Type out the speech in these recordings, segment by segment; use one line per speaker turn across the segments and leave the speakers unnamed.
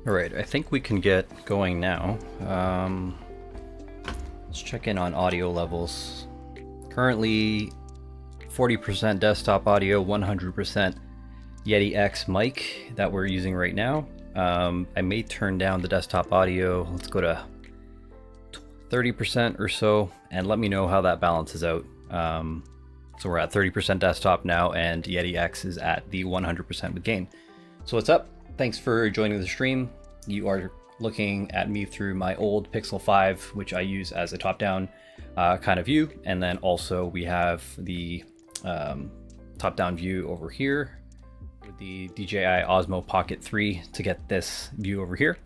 Alright, I think we can get going now. Let's check in on audio levels. Currently 40% desktop audio, 100% Yeti X mic that we're using right now. I may turn down the desktop audio. Let's go to 30% or so, and let me know how that balances out. So we're at 30% desktop now, and Yeti X is at the 100% with gain. So what's up? Thanks for joining the stream. You are looking at me through my old Pixel 5, which I use as a top-down kind of view. And then also we have the top-down view over here with the DJI Osmo Pocket 3 to get this view over here.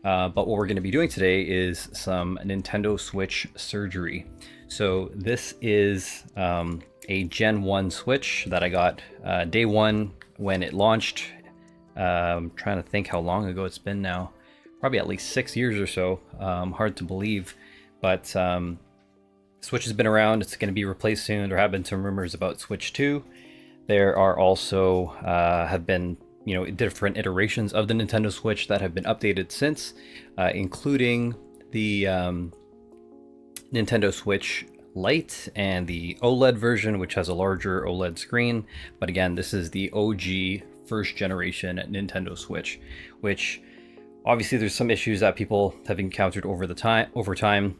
But what we're going to be doing today is some Nintendo Switch surgery. So this is a Gen 1 Switch that I got day one when it launched. I'm trying to think how long ago it's been now. Probably at least 6 years or so. Hard to believe, but Switch has been around. It's going to be replaced soon. There have been some rumors about Switch 2. There are also have been different iterations of the Nintendo Switch that have been updated since, including the Nintendo Switch Lite and the OLED version, which has a larger OLED screen. But again, this is the OG first generation Nintendo Switch, which obviously there's some issues that people have encountered over time,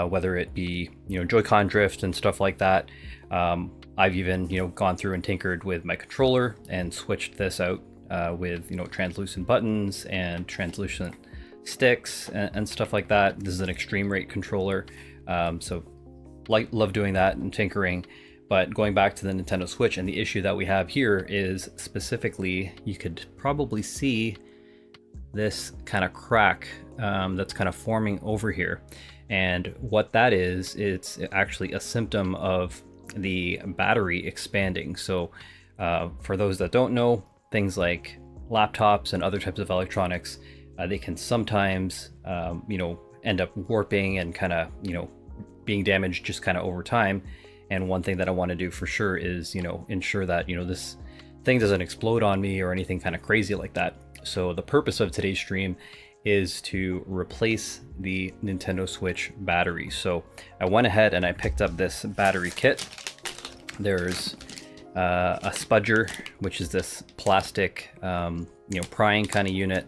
whether it be Joy-Con drift and stuff like that. I've even gone through and tinkered with my controller and switched this out with translucent buttons and translucent sticks and stuff like that. This is an extreme rate controller, so love doing that and tinkering. But going back to the Nintendo Switch, and the issue that we have here is specifically, you could probably see this kind of crack that's kind of forming over here. And what that is, it's actually a symptom of the battery expanding. So for those that don't know, things like laptops and other types of electronics, they can sometimes, end up warping and kind of, being damaged just kind of over time. And one thing that I want to do for sure is, ensure that, this thing doesn't explode on me or anything kind of crazy like that. So the purpose of today's stream is to replace the Nintendo Switch battery. So I went ahead and I picked up this battery kit. There's a spudger, which is this plastic, prying kind of unit.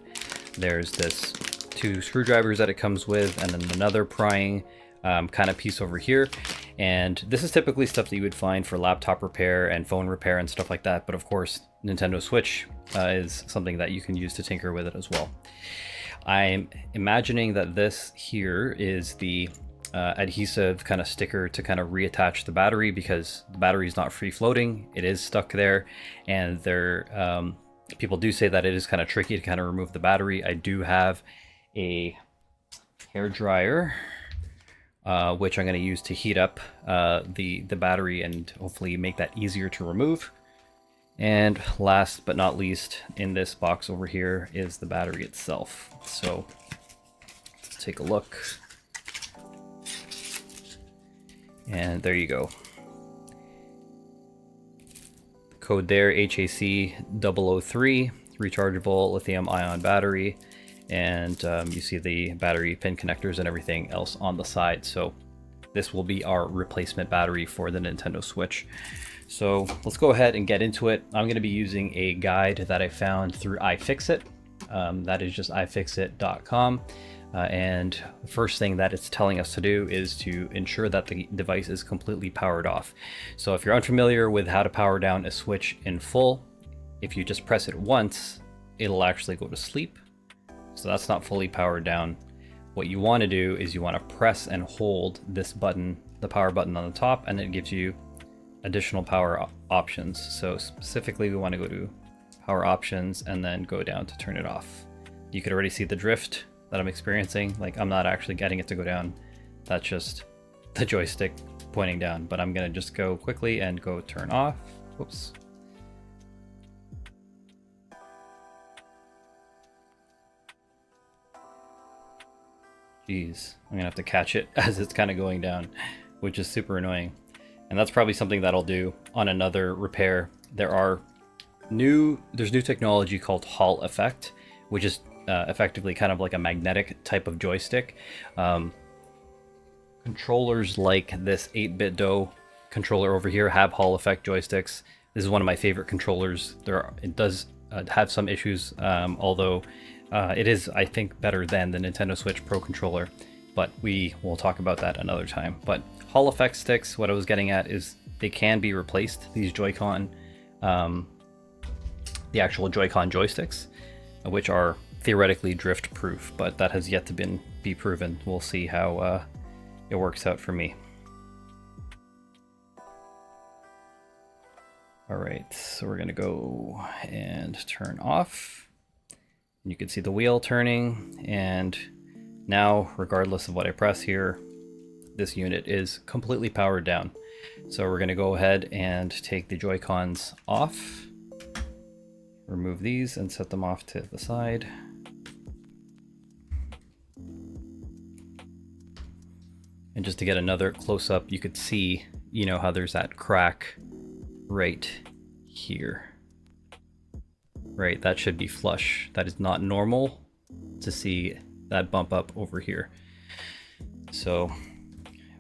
There's this 2 screwdrivers that it comes with, and then another prying kind of piece over here. And this is typically stuff that you would find for laptop repair and phone repair and stuff like that. But of course, Nintendo Switch is something that you can use to tinker with it as well. I'm imagining that this here is the adhesive kind of sticker to kind of reattach the battery, because the battery is not free floating. It is stuck there, and people do say that it is kind of tricky to kind of remove the battery. I do have a hair dryer, which I'm going to use to heat up the battery and hopefully make that easier to remove. And last but not least, in this box over here is the battery itself. So let's take a look. And there you go. Code there, HAC003, rechargeable lithium ion battery. And you see the battery pin connectors and everything else on the side. So this will be our replacement battery for the Nintendo Switch. So let's go ahead and get into it. I'm going to be using a guide that I found through iFixit. That is just ifixit.com. And the first thing that it's telling us to do is to ensure that the device is completely powered off. So if you're unfamiliar with how to power down a Switch in full, if you just press it once, it'll actually go to sleep. So that's not fully powered down. What you want to do is you want to press and hold this button, the power button on the top, and it gives you additional power options. So specifically, we want to go to power options and then go down to turn it off. You could already see the drift that I'm experiencing. Like, I'm not actually getting it to go down. That's just the joystick pointing down, but I'm going to just go quickly and go turn off. Whoops. Jeez, I'm gonna have to catch it as it's kind of going down, which is super annoying. And that's probably something that I'll do on another repair. There's new technology called Hall effect, which is effectively kind of like a magnetic type of joystick. Controllers like this 8BitDo controller over here have Hall effect joysticks. This is one of my favorite controllers. It does have some issues, although it is, I think, better than the Nintendo Switch Pro controller, but we will talk about that another time. But Hall effect sticks, what I was getting at is they can be replaced, these Joy-Con, the actual Joy-Con joysticks, which are theoretically drift proof, but that has yet to be proven. We'll see how it works out for me. All right, so we're gonna go and turn off. You can see the wheel turning, and now, regardless of what I press here, this unit is completely powered down. So we're gonna go ahead and take the Joy-Cons off, remove these and set them off to the side. And just to get another close-up, you could see, how there's that crack right here. Right, that should be flush. That is not normal to see that bump up over here. So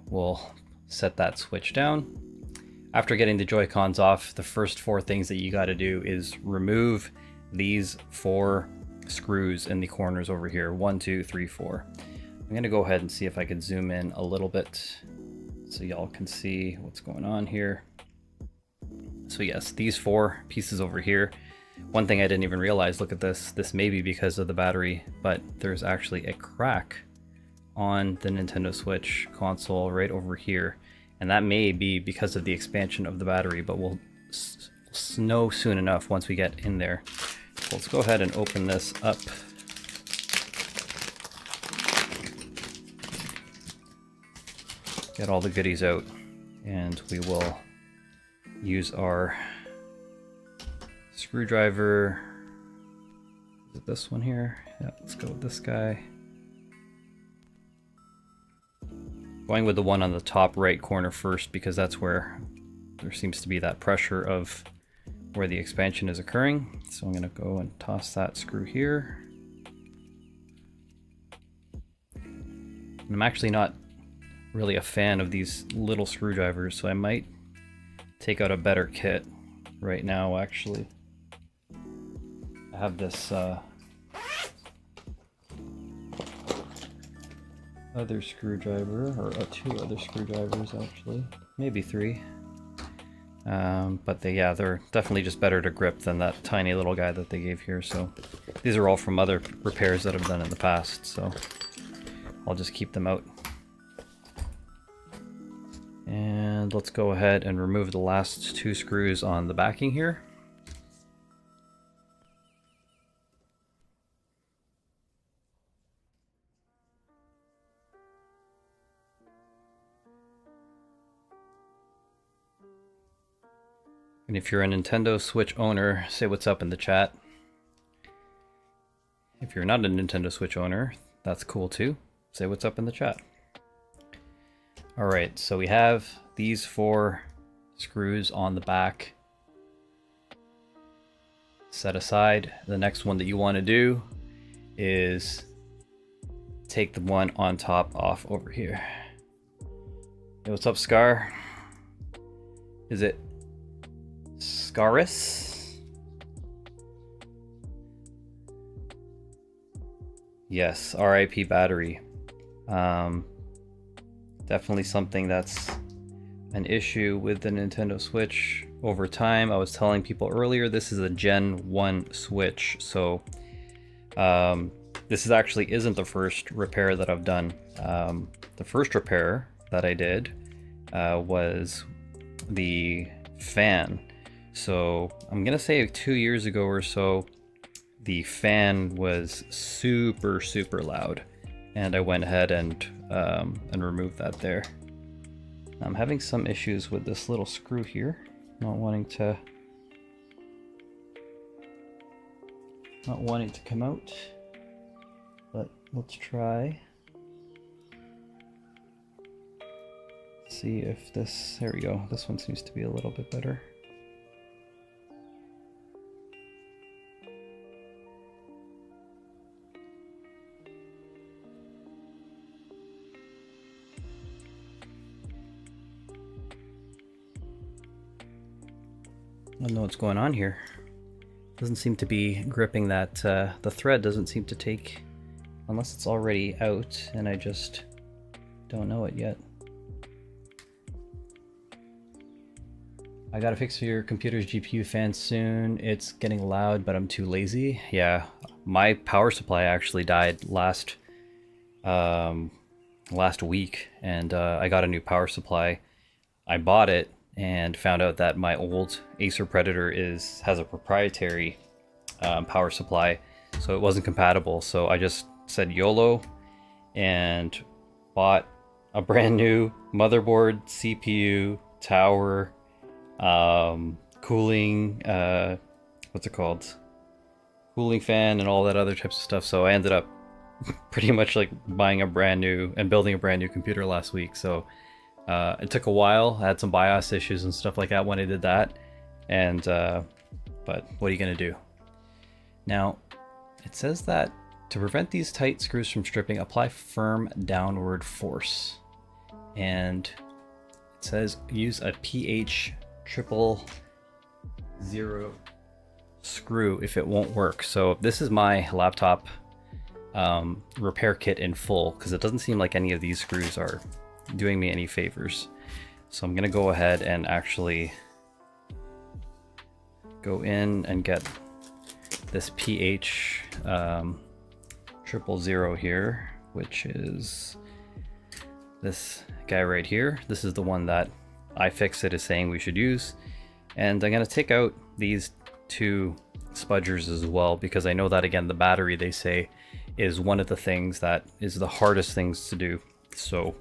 we'll set that switch down. After getting the Joy-Cons off, the first 4 things that you got to do is remove these 4 screws in the corners over here. 1, 2, 3, 4. I'm gonna go ahead and see if I can zoom in a little bit so y'all can see what's going on here. So yes, these 4 pieces over here. One thing I didn't even realize, look at this. This may be because of the battery, but there's actually a crack on the Nintendo Switch console right over here. And that may be because of the expansion of the battery, but we'll know soon enough once we get in there. So let's go ahead and open this up. Get all the goodies out, and we will use our screwdriver. Is it this one here? Yeah, let's go with this guy. Going with the one on the top right corner first, because that's where there seems to be that pressure of where the expansion is occurring. So I'm going to go and toss that screw here. And I'm actually not really a fan of these little screwdrivers, so I might take out a better kit right now. Actually, I have this other screwdriver, or two other screwdrivers actually, maybe three. But they're definitely just better to grip than that tiny little guy that they gave here. So these are all from other repairs that I've done in the past, so I'll just keep them out. And let's go ahead and remove the last two screws on the backing here. And if you're a Nintendo Switch owner, say what's up in the chat. If you're not a Nintendo Switch owner, that's cool too. Say what's up in the chat. Alright, so we have these 4 screws on the back set aside. The next one that you want to do is take the one on top off over here. Hey, what's up, Scar? Is it Scaris? Yes, RIP battery. Definitely something that's an issue with the Nintendo Switch over time. I was telling people earlier, this is a Gen 1 Switch, so this actually isn't the first repair that I've done. The first repair that I did was the fan. So I'm gonna say 2 years ago or so, the fan was super loud, and I went ahead and removed that there. I'm having some issues with this little screw here, not wanting to come out, but let's try. See if this, there we go, this one seems to be a little bit better. I don't know what's going on here. Doesn't seem to be gripping that, the thread doesn't seem to take, unless it's already out and I just don't know it yet. I gotta fix your computer's GPU fan soon. It's getting loud, but I'm too lazy. Yeah, my power supply actually died last week, and I got a new power supply. I bought it and found out that my old Acer Predator has a proprietary power supply, so it wasn't compatible. So I just said YOLO and bought a brand new motherboard, CPU, tower, cooling, what's it called? Cooling fan and all that other types of stuff. So I ended up pretty much like buying a brand new and building a brand new computer last week. So it took a while. I had some BIOS issues and stuff like that when I did that, and but what are you gonna do? Now, it says that to prevent these tight screws from stripping, apply firm downward force, and it says use a pH 000 screw if it won't work. So this is my laptop repair kit in full, because it doesn't seem like any of these screws are doing me any favors. So I'm gonna go ahead and actually go in and get this pH 000 here, which is this guy right here. This is the one that iFixit is saying we should use. And I'm gonna take out these two spudgers as well, because I know that, again, the battery, they say, is one of the things that is the hardest things to do. So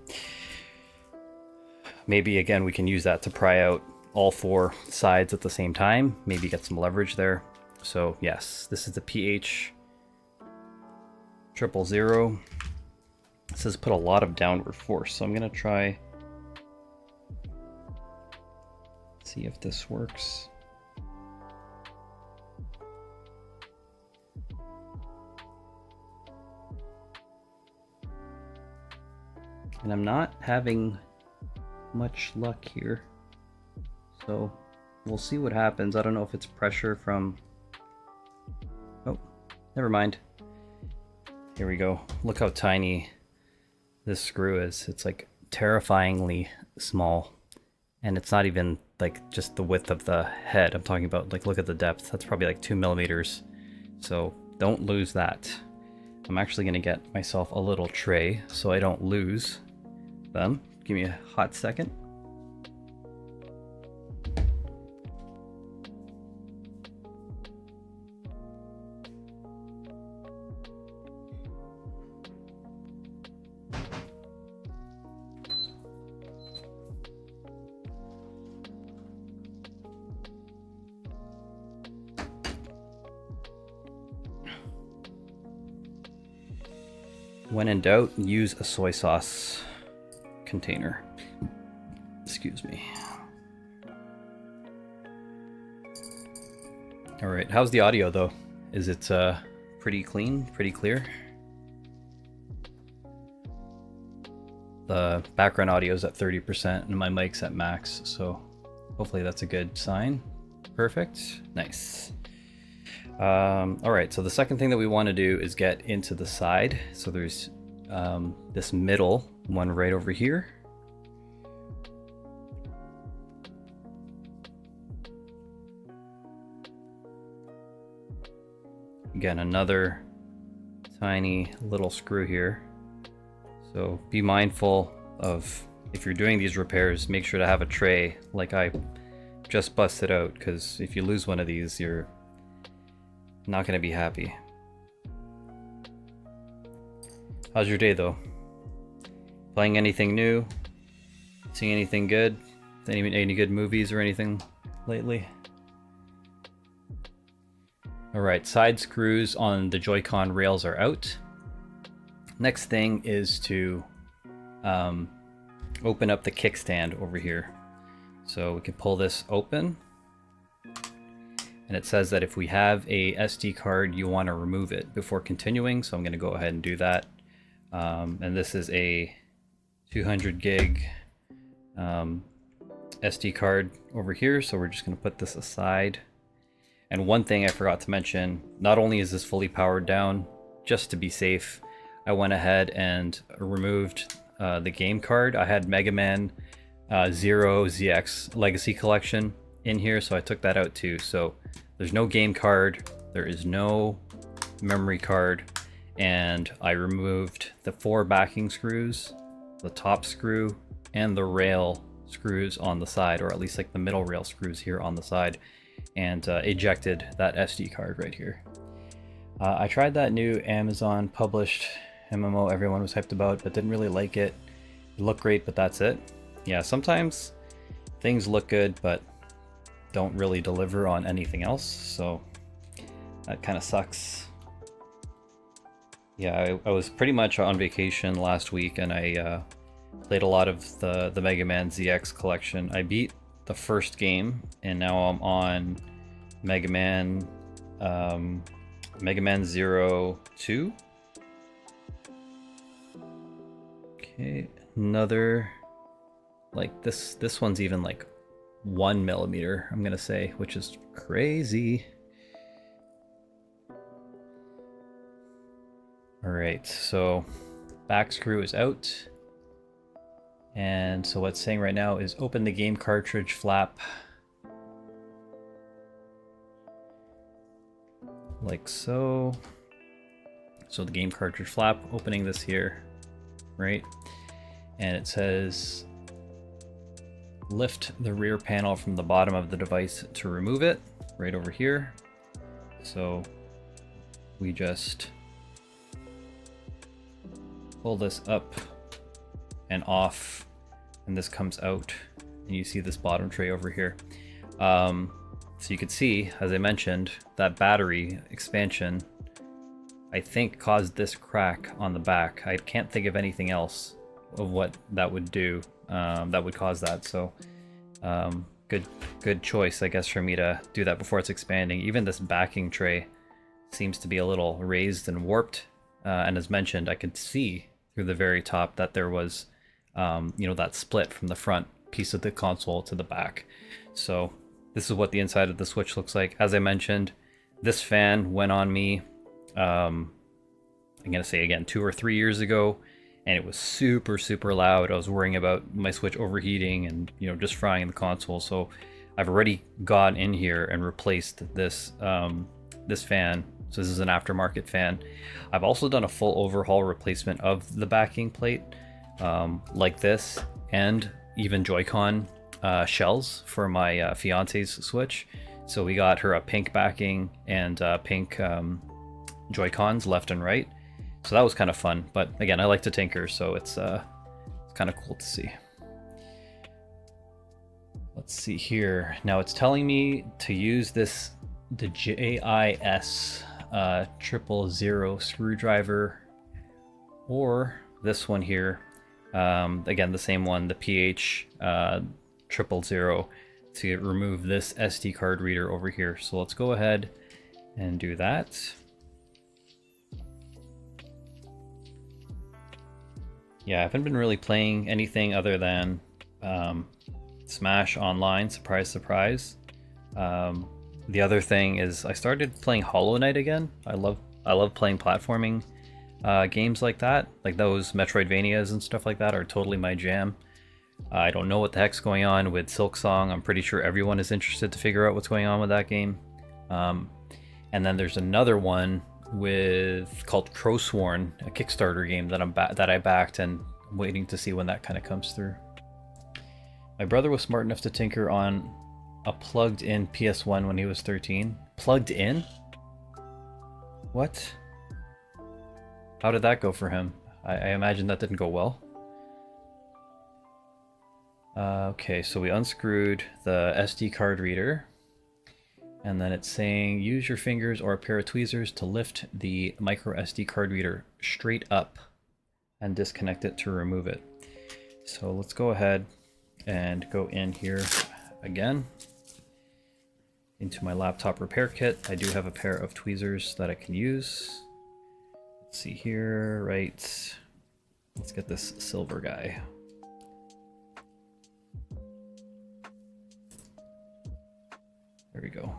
maybe, again, we can use that to pry out all four sides at the same time, maybe get some leverage there. So yes, this is the PH 000. It says put a lot of downward force, so I'm gonna try see if this works. And I'm not having much luck here, so we'll see what happens. I don't know if it's pressure from... Oh, never mind. Here we go. Look how tiny this screw is. It's like terrifyingly small, and it's not even like just the width of the head. I'm talking about, like, look at the depth. That's probably like 2 millimeters. So don't lose that. I'm actually gonna get myself a little tray so I don't lose them. Give me a hot second. When in doubt, use a soy sauce container. Excuse me. All right, how's the audio though? Is it pretty clean, pretty clear? The background audio is at 30% and my mic's at max, so hopefully that's a good sign. Perfect, nice. All right, so the second thing that we want to do is get into the side. So there's this middle one right over here. Again, another tiny little screw here. So be mindful of, if you're doing these repairs, make sure to have a tray like I just busted out, because if you lose one of these, you're not going to be happy. How's your day though? Playing anything new? Seeing anything good? Any good movies or anything lately? Alright, side screws on the Joy-Con rails are out. Next thing is to open up the kickstand over here. So we can pull this open. And it says that if we have a SD card, you want to remove it before continuing. So I'm going to go ahead and do that. And this is a 200 gig SD card over here. So we're just going to put this aside. And one thing I forgot to mention, not only is this fully powered down, just to be safe, I went ahead and removed the game card. I had Mega Man Zero ZX Legacy Collection in here, so I took that out too. So there's no game card, there is no memory card, and I removed the 4 backing screws, the top screw, and the rail screws on the side, or at least like the middle rail screws here on the side, and ejected that SD card right here. I tried that new Amazon published MMO everyone was hyped about, but didn't really like it. It looked great, but that's it. Yeah, sometimes things look good, but don't really deliver on anything else, so that kind of sucks. Yeah, I was pretty much on vacation last week, and I played a lot of the Mega Man ZX collection. I beat the first game, and now I'm on Mega Man Zero 2. Okay, another, like this one's even like 1 millimeter, I'm gonna say, which is crazy. All right, so back screw is out. And so what's saying right now is open the game cartridge flap. Like so. So the game cartridge flap, opening this here, right? and it says lift the rear panel from the bottom of the device to remove it, right over here. So we just pull this up and off, and this comes out, and you see this bottom tray over here. So you can see, as I mentioned, that battery expansion, I think, caused this crack on the back. I can't think of anything else of what that would do, that would cause that. So good choice, I guess, for me to do that before it's expanding. Even this backing tray seems to be a little raised and warped. And as mentioned, I could see through the very top that there was, that split from the front piece of the console to the back. So this is what the inside of the Switch looks like. As I mentioned, this fan went on me, I'm gonna say again, 2 or 3 years ago, and it was super, super loud. I was worrying about my Switch overheating and, just frying the console. So I've already gone in here and replaced this, this fan. So this is an aftermarket fan. I've also done a full overhaul replacement of the backing plate, like this, and even Joy-Con shells for my fiance's Switch. So we got her a pink backing and pink Joy-Cons left and right. So that was kind of fun. But again, I like to tinker, so it's kind of cool to see. Let's see here. Now it's telling me to use the JIS 000 screwdriver, or this one here. Again, the same one, the PH 000, to remove this SD card reader over here. So let's go ahead and do that. Yeah, I haven't been really playing anything other than Smash Online, surprise, surprise. The other thing is I started playing Hollow Knight again. I love playing platforming games like that. Like those Metroidvanias and stuff like that are totally my jam. I don't know what the heck's going on with Silksong. I'm pretty sure everyone is interested to figure out what's going on with that game. And then there's another one called Crowsworn, a Kickstarter game that I backed, and I'm waiting to see when that kind of comes through. My brother was smart enough to tinker on a plugged-in PS1 when he was 13. Plugged in? What? How did that go for him? I imagine that didn't go well. Okay, so we unscrewed the SD card reader, and then it's saying use your fingers or a pair of tweezers to lift the micro SD card reader straight up and disconnect it to remove it. So let's go ahead and go in here again into my laptop repair kit. I do have a pair of tweezers that I can use. Let's see here, right? Let's get this silver guy. There we go.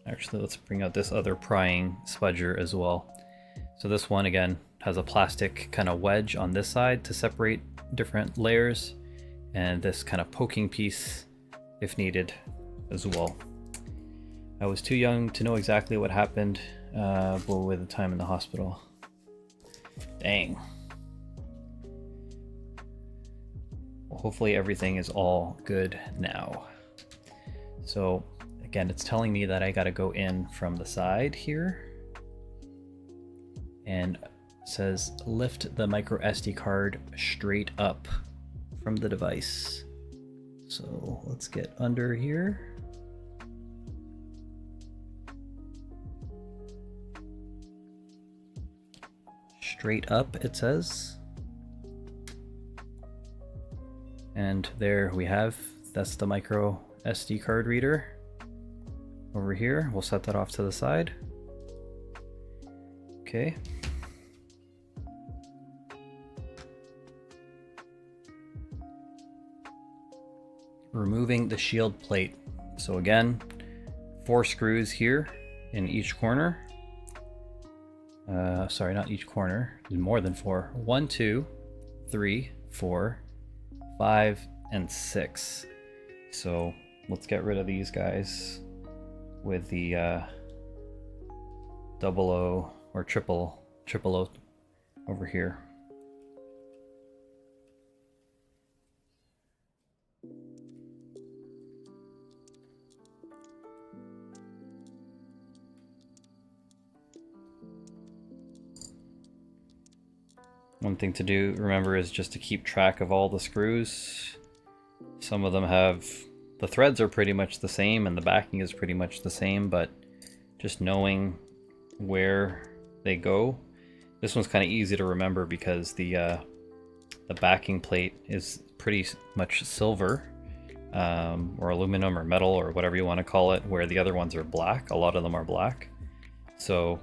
Actually, let's bring out this other prying spudger as well. So this one, again, has a plastic kind of wedge on this side to separate different layers, and this kind of poking piece if needed as well. I was too young to know exactly what happened, but with the time in the hospital. Dang. Well, hopefully everything is all good now. So again, it's telling me that I gotta go in from the side here, and it says lift the micro SD card straight up from the device. So let's get under here. Straight up, it says. And there we have, that's the micro SD card reader over here. We'll set that off to the side. Okay. Removing the shield plate. So again, 4 screws here in each corner. Sorry, not each corner. More than 4. 1, 2, 3, 4, 5, and 6. So let's get rid of these guys with the double O or triple O over here. One thing to do, remember, is just to keep track of all the screws. Some of them have, the threads are pretty much the same and the backing is pretty much the same, but just knowing where they go. This one's kind of easy to remember because the backing plate is pretty much silver, or aluminum or metal or whatever you want to call it, where the other ones are black. A lot of them are black. So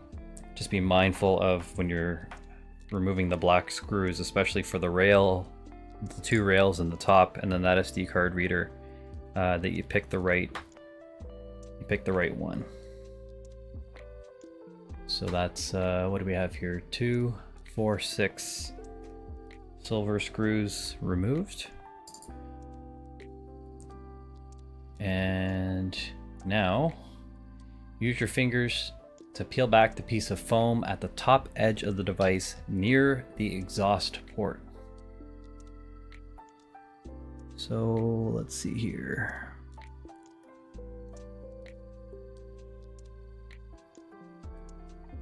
just be mindful of when you're removing the black screws, especially for the rail, the two rails in the top, and then that SD card reader, that you pick the right one. So that's what do we have here? 2, 4, 6 silver screws removed. And now use your fingers to peel back the piece of foam at the top edge of the device near the exhaust port. So let's see here.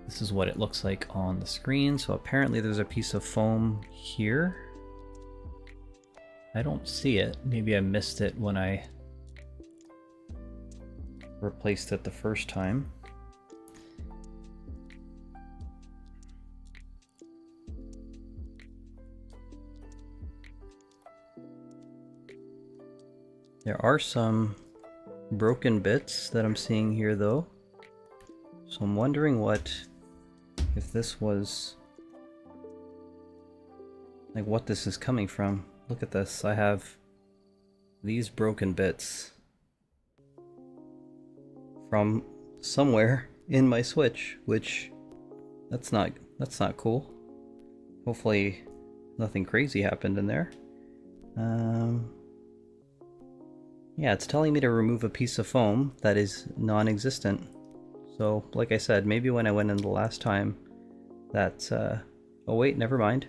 This is what it looks like on the screen. So apparently there's a piece of foam here. I don't see it. Maybe I missed it when I replaced it the first time. There are some broken bits that I'm seeing here though. So I'm wondering if this was, like, what this is coming from. Look at this, I have these broken bits from somewhere in my Switch, which that's not cool. Hopefully nothing crazy happened in there. Yeah, it's telling me to remove a piece of foam that is non-existent. So, like I said, maybe when I went in the last time, that's, oh wait, never mind.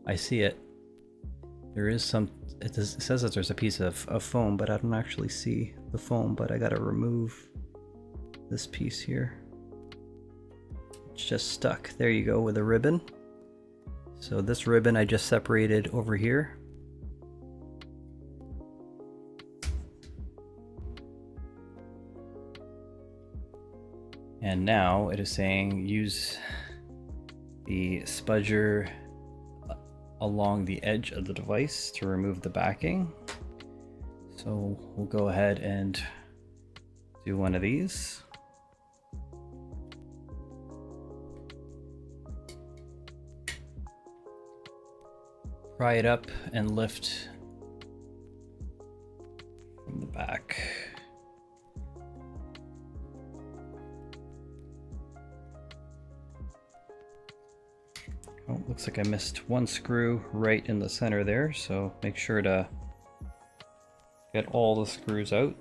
I see it. There is some, it says that there's a piece of foam, but I don't actually see the foam, but I gotta remove this piece here. It's just stuck. There you go, with a ribbon. So this ribbon I just separated over here. And now it is saying use the spudger along the edge of the device to remove the backing. So we'll go ahead and do one of these. Pry it up and lift from the back. Oh, looks like I missed one screw right in the center there, so make sure to get all the screws out.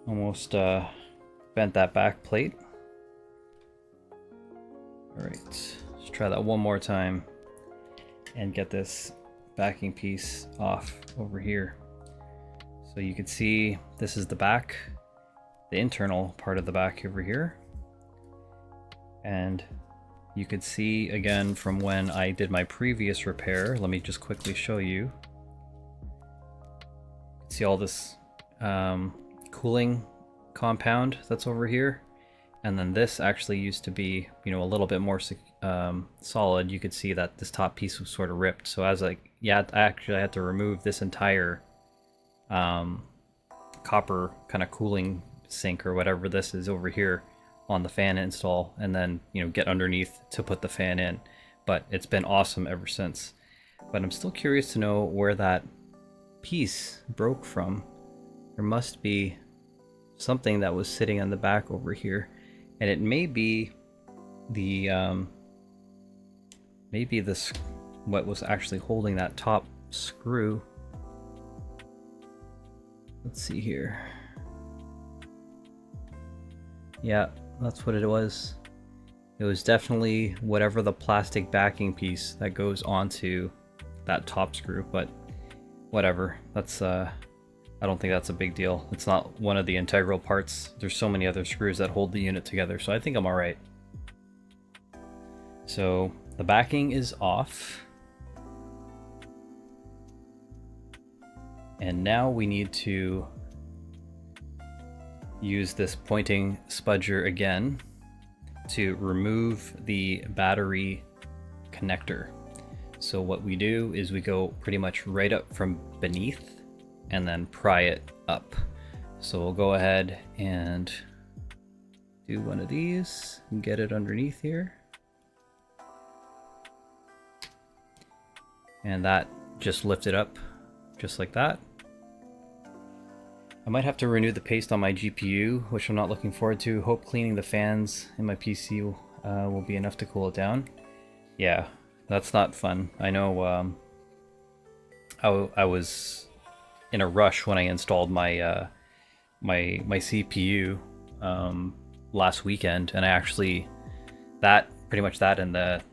Almost bent that back plate. Alright, let's try that one more time and get this backing piece off over here. So you can see this is the back, the internal part of the back over here. And you could see again from when I did my previous repair, let me just quickly show you. See all this cooling compound that's over here, and then this actually used to be, you know, a little bit more solid. You could see that this top piece was sort of ripped. So I was like, yeah, I had to remove this entire copper kind of cooling sink or whatever this is over here on the fan install, and then, you know, get underneath to put the fan in. But it's been awesome ever since. But I'm still curious to know where that piece broke from. There must be something that was sitting on the back over here, and it may be the maybe this what was actually holding that top screw. Let's see here. Yeah, that's what it was. It was definitely whatever the plastic backing piece that goes onto that top screw, but whatever. That's I don't think that's a big deal. It's not one of the integral parts. There's so many other screws that hold the unit together, so I think I'm all right. So the backing is off. And now we need to use this pointing spudger again to remove the battery connector. So what we do is we go pretty much right up from beneath and then pry it up. So we'll go ahead and do one of these and get it underneath here. And that just lifted up just like that. I might have to renew the paste on my GPU, which I'm not looking forward to. Hope cleaning the fans in my PC will be enough to cool it down. Yeah, that's not fun. I know I was in a rush when I installed my my CPU last weekend, and I actually pretty much that and the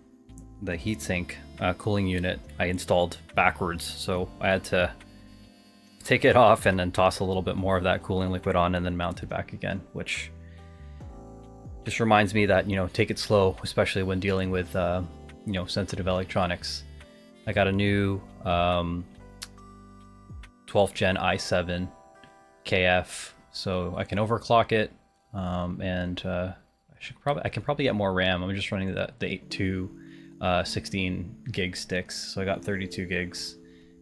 heatsink cooling unit I installed backwards, so I had to take it off and then toss a little bit more of that cooling liquid on and then mount it back again, which just reminds me that, you know, take it slow, especially when dealing with you know, sensitive electronics. I got a new 12th gen i7 KF, so I can overclock it, and I can probably get more RAM. I'm just running the 8.2 16 gig sticks, so I got 32 gigs.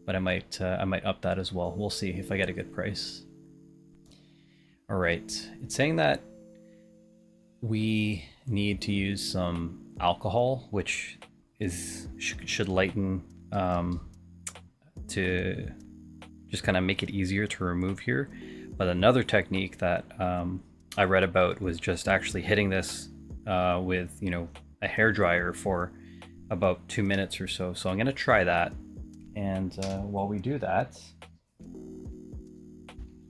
But I might up that as well. We'll see if I get a good price. All right, it's saying that we need to use some alcohol, which should lighten to just kind of make it easier to remove here. But another technique that I read about was just actually hitting this with, you know, a hair dryer for about 2 minutes or so. So I'm gonna try that. And while we do that,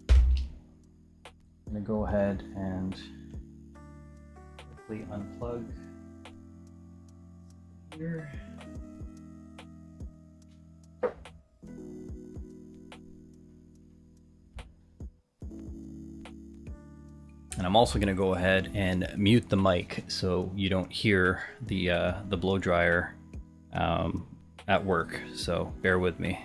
I'm going to go ahead and quickly unplug here. And I'm also going to go ahead and mute the mic so you don't hear the blow dryer at work, so bear with me.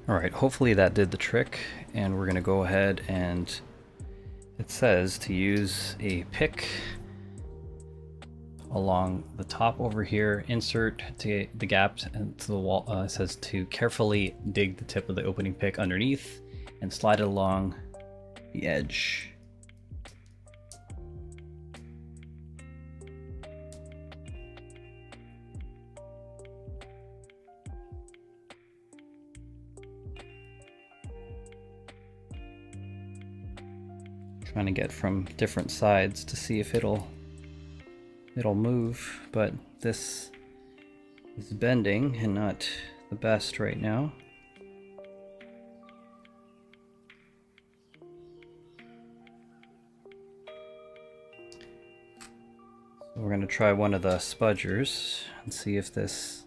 All right, hopefully that did the trick, and we're gonna go ahead and it says to use a pick along the top over here, insert to the gaps into the wall. It says to carefully dig the tip of the opening pick underneath and slide it along the edge. Trying to get from different sides to see if it'll move, but this is bending and not the best right now. So we're going to try one of the spudgers and see if this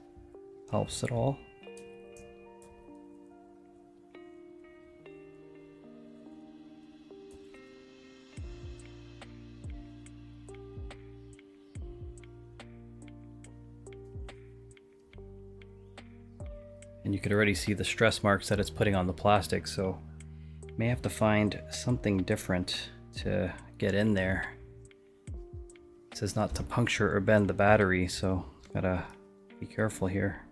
helps at all. And you could already see the stress marks that it's putting on the plastic, so may have to find something different to get in there. It says not to puncture or bend the battery, so gotta be careful here.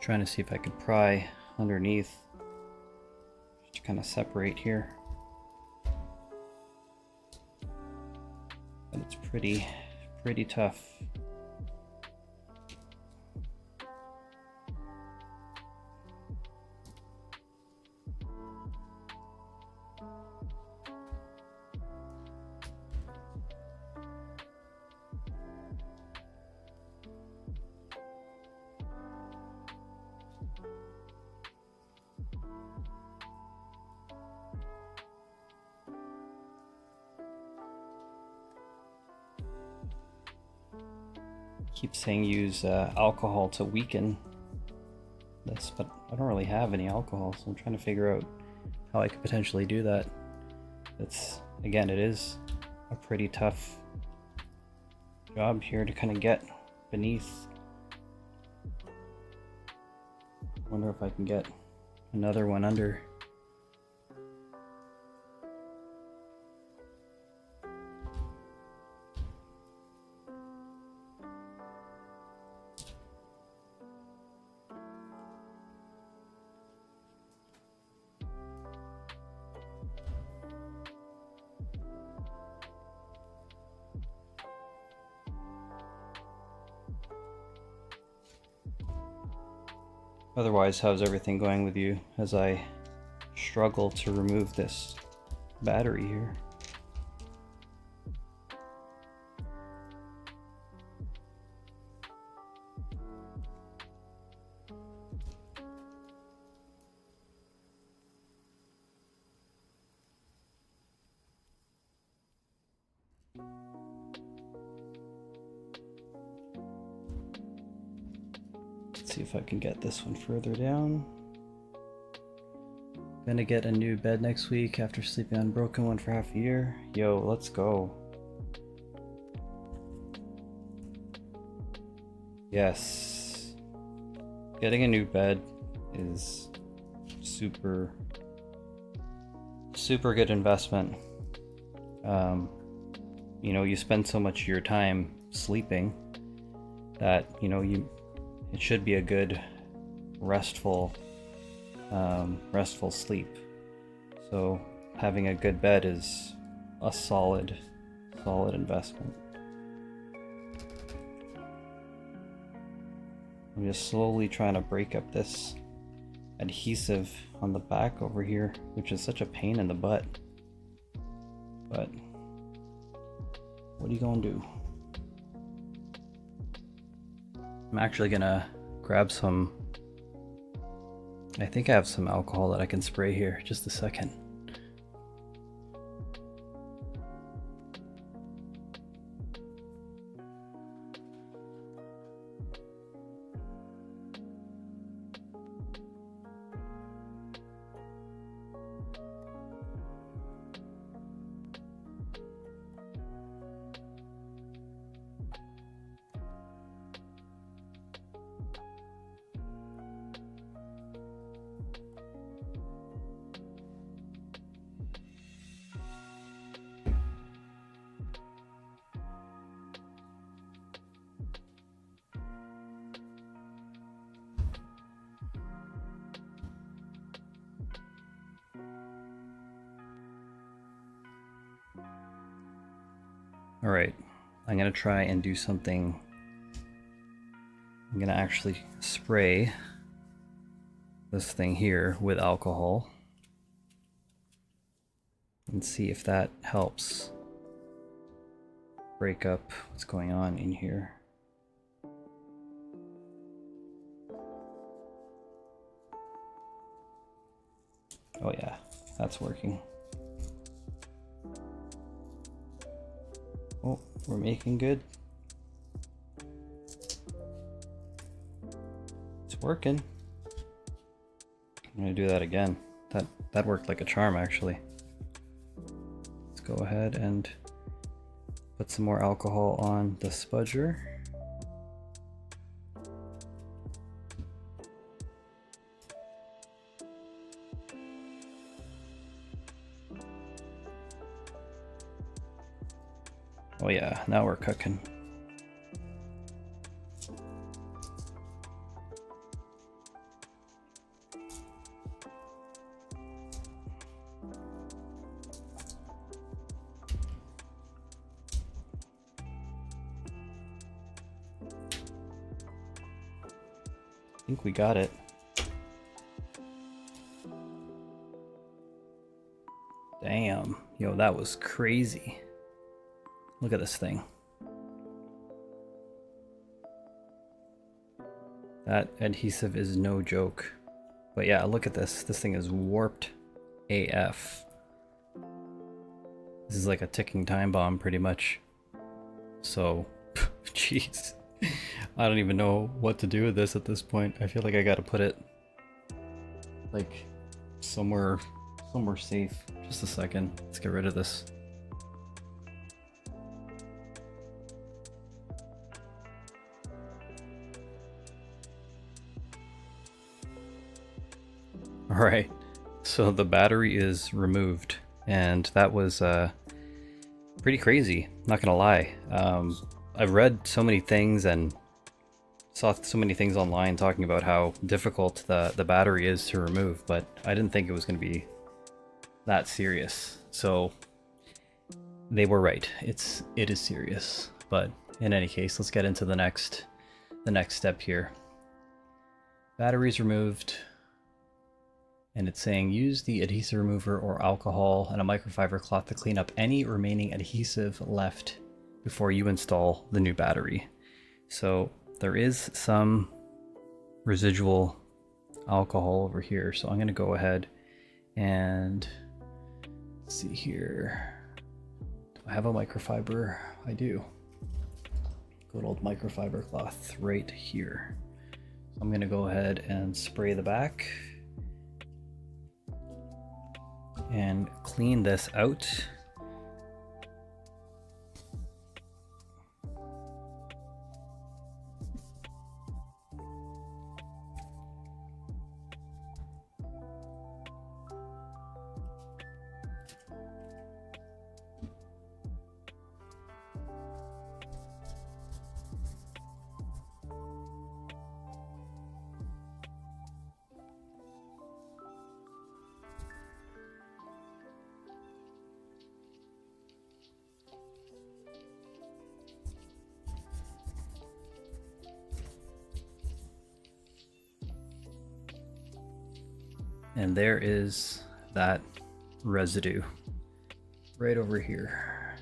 Trying to see if I could pry underneath just to kind of separate here. But it's pretty tough. Keep saying use alcohol to weaken this, but I don't really have any alcohol, so I'm trying to figure out how I could potentially do that. It's, again, it is a pretty tough job here to kind of get beneath. Wonder if I can get another one under. Otherwise, how's everything going with you as I struggle to remove this battery here? See if I can get this one further down. Gonna get a new bed next week after sleeping on a broken one for half a year. Yo, let's go. Yes. Getting a new bed is super good investment. You know, you spend so much of your time sleeping that, you know, it should be a good restful sleep. So having a good bed is a solid investment. I'm just slowly trying to break up this adhesive on the back over here, which is such a pain in the butt. But what are you gonna do? I'm actually gonna grab some, I think I have some alcohol that I can spray here. Just a second. Alright, I'm gonna try and do something. I'm gonna actually spray this thing here with alcohol and see if that helps break up what's going on in here. Oh yeah, that's working. Oh, we're making good. It's working. I'm gonna do that again. That worked like a charm, actually. Let's go ahead and put some more alcohol on the spudger. Oh yeah, now we're cooking. I think we got it. Damn, yo, that was crazy. Look at this thing. That adhesive is no joke. But yeah, look at this. This thing is warped AF. This is like a ticking time bomb, pretty much. So, jeez. I don't even know what to do with this at this point. I feel like I gotta put it like somewhere safe. Just a second. Let's get rid of this. Alright, so the battery is removed, and that was pretty crazy, not gonna lie. I've read so many things and saw so many things online talking about how difficult the battery is to remove, but I didn't think it was going to be that serious. So they were right. It is serious. But in any case, let's get into the next step here. Batteries removed, and it's saying use the adhesive remover or alcohol and a microfiber cloth to clean up any remaining adhesive left before you install the new battery. So there is some residual alcohol over here, so I'm going to go ahead and see here. Do I have a microfiber? I do. Good old microfiber cloth right here. So I'm going to go ahead and spray the back and clean this out. And there is that residue right over here.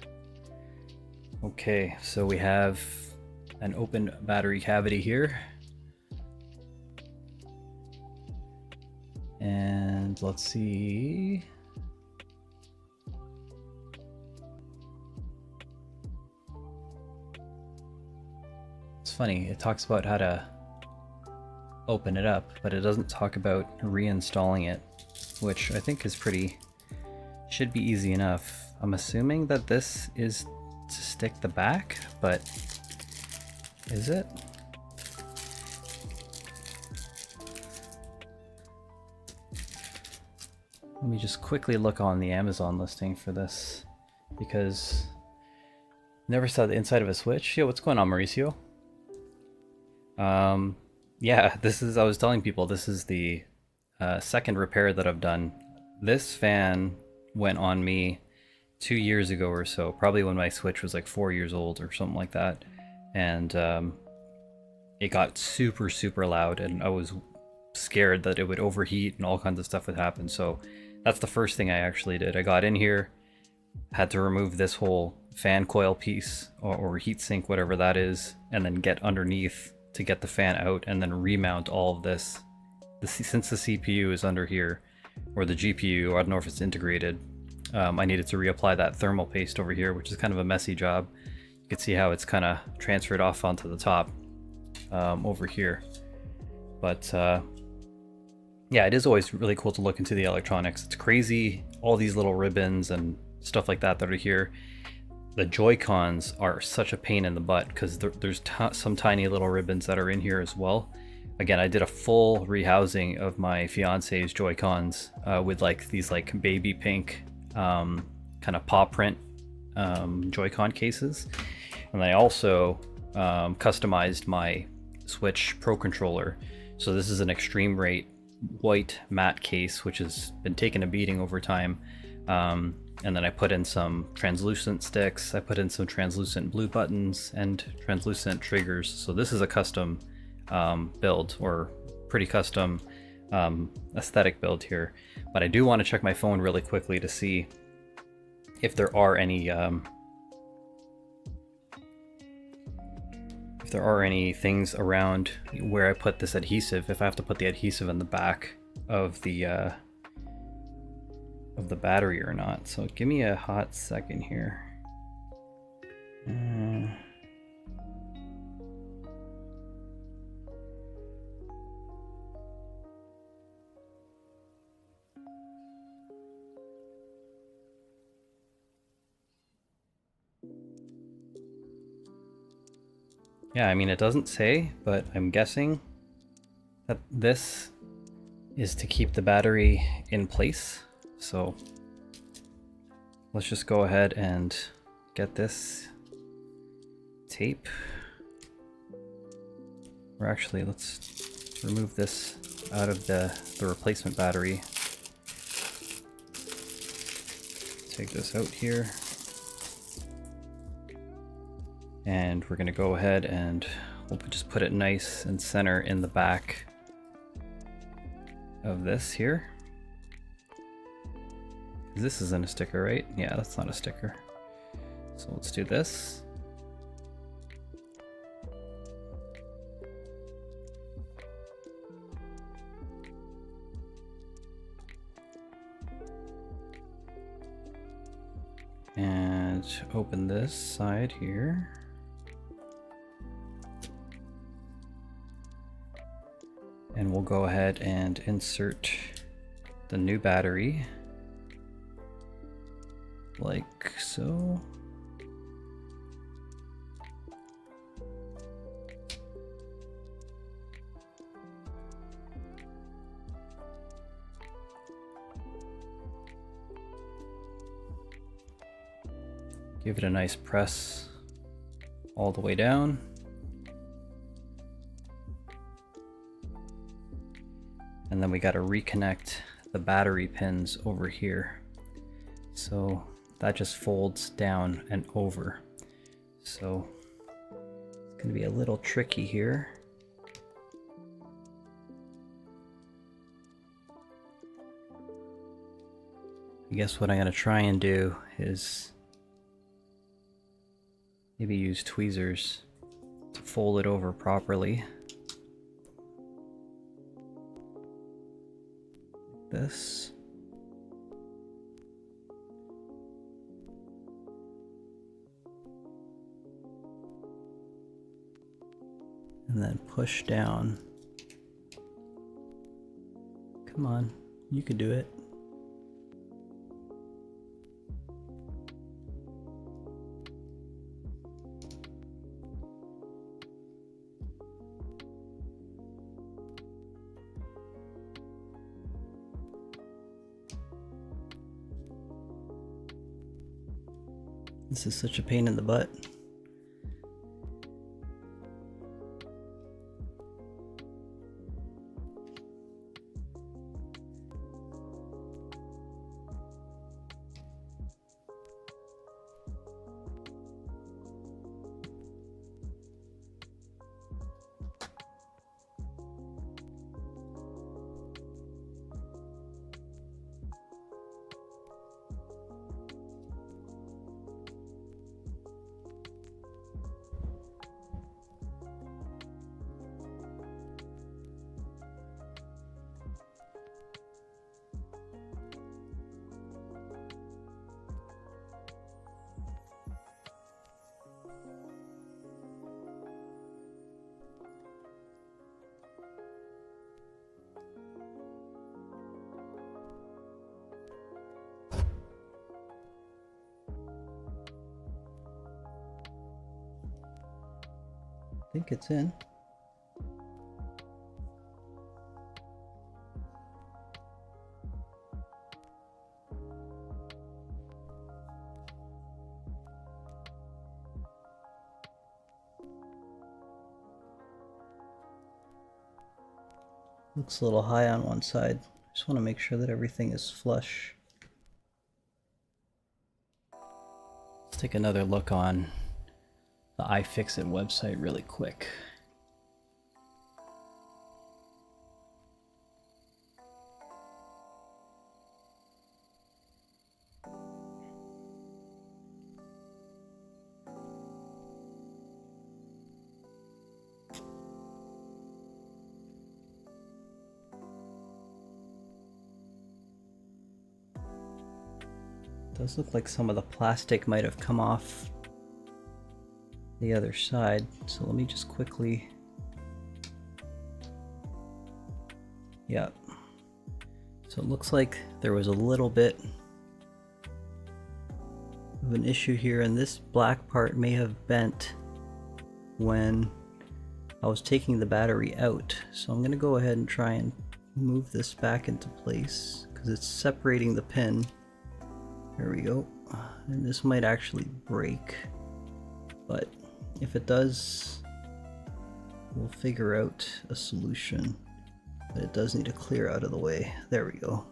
Okay, so we have an open battery cavity here. And let's see. It's funny, it talks about how to open it up, but it doesn't talk about reinstalling it, which I think is should be easy enough. I'm assuming that this is to stick the back, but is it? Let me just quickly look on the Amazon listing for this, because never saw the inside of a Switch. Yo, what's going on, Mauricio? Yeah, I was telling people, this is the second repair that I've done. This fan went on me 2 years ago or so, probably when my Switch was like 4 years old or something like that, and it got super super loud, and I was scared that it would overheat and all kinds of stuff would happen. So that's the first thing I actually did. I got in here, had to remove this whole fan coil piece or heat sink, whatever that is, and then get underneath to get the fan out, and then remount all of this. Since the CPU is under here, or the GPU, I don't know if it's integrated, I needed to reapply that thermal paste over here, which is kind of a messy job. You can see how it's kind of transferred off onto the top over here. But yeah, it is always really cool to look into the electronics. It's crazy, all these little ribbons and stuff like that that are here. The Joy-Cons are such a pain in the butt because there's some tiny little ribbons that are in here as well. Again, I did a full rehousing of my fiance's Joy-Cons with like these like baby pink kind of paw print Joy-Con cases. And I also customized my Switch Pro Controller. So this is an Extreme Rate white matte case, which has been taking a beating over time. And then I put in some translucent sticks, I put in some translucent blue buttons and translucent triggers. So this is a custom build, or pretty custom aesthetic build here. But I do want to check my phone really quickly to see if there are any things around where I put this adhesive, if I have to put the adhesive in the back of the battery or not. So give me a hot second here. Yeah, I mean, it doesn't say, but I'm guessing that this is to keep the battery in place. So let's just go ahead and get this tape. Or actually, let's remove this out of the replacement battery. Take this out here. And we're gonna go ahead and we'll just put it nice and center in the back of this here. This isn't a sticker, right? Yeah, that's not a sticker. So let's do this. And open this side here. And we'll go ahead and insert the new battery like so. Give it a nice press all the way down. And then we got to reconnect the battery pins over here. So that just folds down and over. So it's going to be a little tricky here. I guess what I'm going to try and do is maybe use tweezers to fold it over properly. This. And then push down. Come on, you can do it. This is such a pain in the butt. think it's in. Looks a little high on one side. Just want to make sure that everything is flush. Let's take another look on the iFixit website really quick. Does look like some of the plastic might have come off the other side, so let me just quickly, yep. So it looks like there was a little bit of an issue here, and this black part may have bent when I was taking the battery out. So I'm going to go ahead and try and move this back into place because it's separating the pin. There we go. And this might actually break, but if it does, we'll figure out a solution. But it does need to clear out of the way. There we go.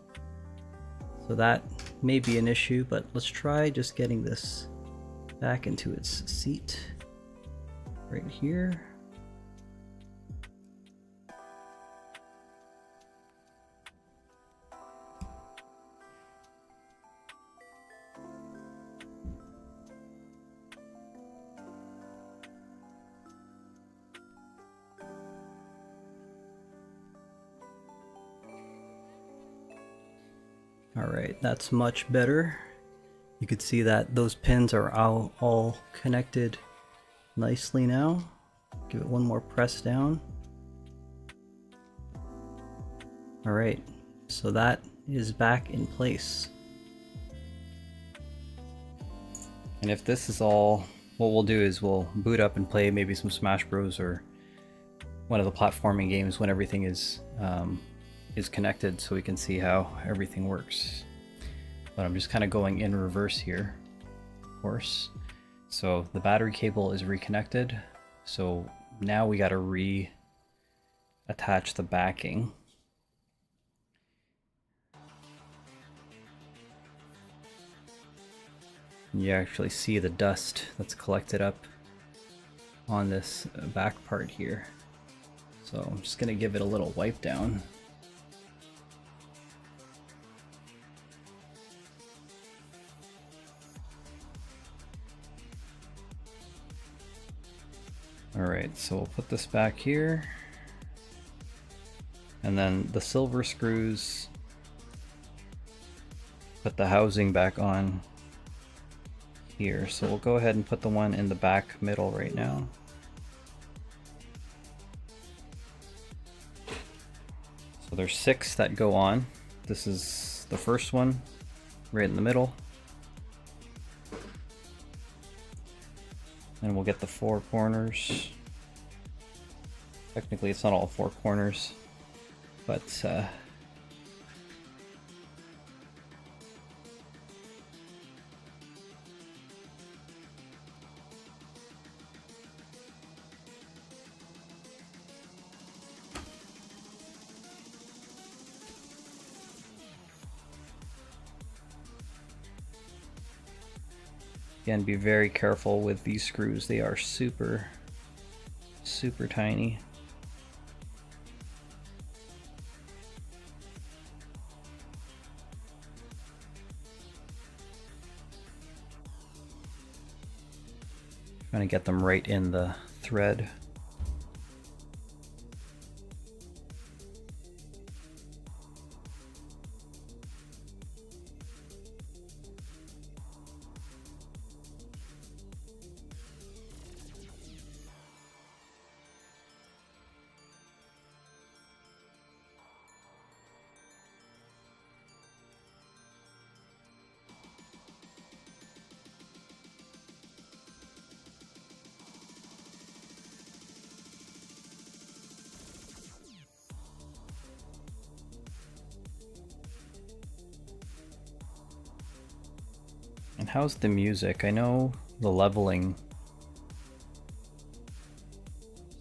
So that may be an issue, but let's try just getting this back into its seat right here. Alright, that's much better. You can see that those pins are all connected nicely now. Give it one more press down. Alright, so that is back in place. And if this is all, what we'll do is we'll boot up and play maybe some Smash Bros. Or one of the platforming games when everything is connected, so we can see how everything works. But I'm just kind of going in reverse here, of course. So the battery cable is reconnected. So now we got to reattach the backing. You actually see the dust that's collected up on this back part here. So I'm just going to give it a little wipe down. Alright, so we'll put this back here. And then the silver screws, put the housing back on here. So we'll go ahead and put the one in the back middle right now. So there's 6 that go on. This is the first one, right in the middle. And we'll get the 4 corners. Technically it's not all 4 corners, but again, be very careful with these screws. They are super tiny. Trying to get them right in the thread. how's the music? I know the leveling.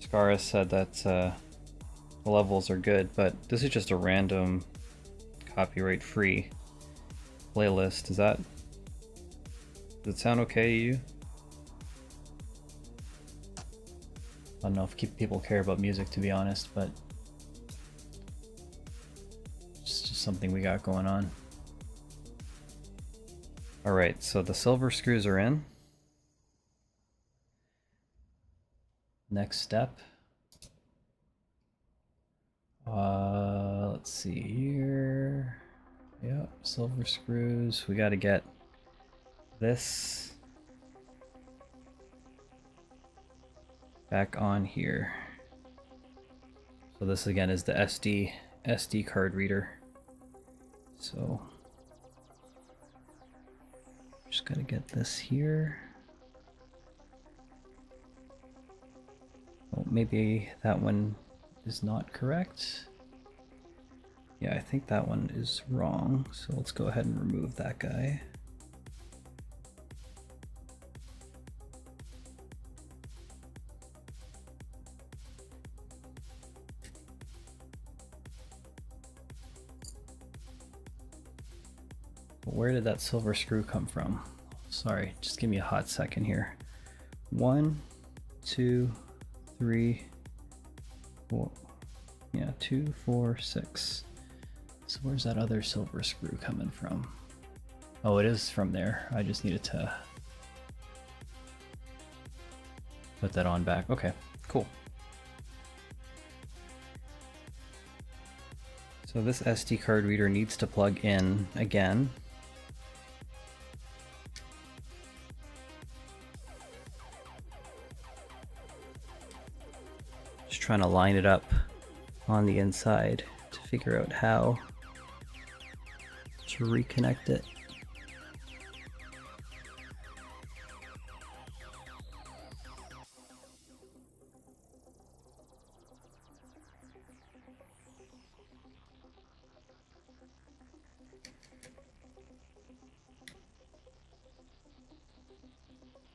Scaris said that the levels are good, but this is just a random copyright-free playlist. Does it sound okay to you? I don't know if people care about music, to be honest, but it's just something we got going on. Alright, so the silver screws are in. Next step. Let's see here. Yep, silver screws. We got to get this back on here. So this again is the SD card reader. So just got to get this here. Oh, maybe that one is not correct. Yeah, I think that one is wrong. So let's go ahead and remove that guy. Where did that silver screw come from? Sorry, just give me a hot second here. 1, 2, 3, 4. Yeah, 2, 4, 6. So where's that other silver screw coming from? Oh, it is from there. I just needed to put that on back. Okay, cool. So this SD card reader needs to plug in again. Just trying to line it up on the inside to figure out how to reconnect it.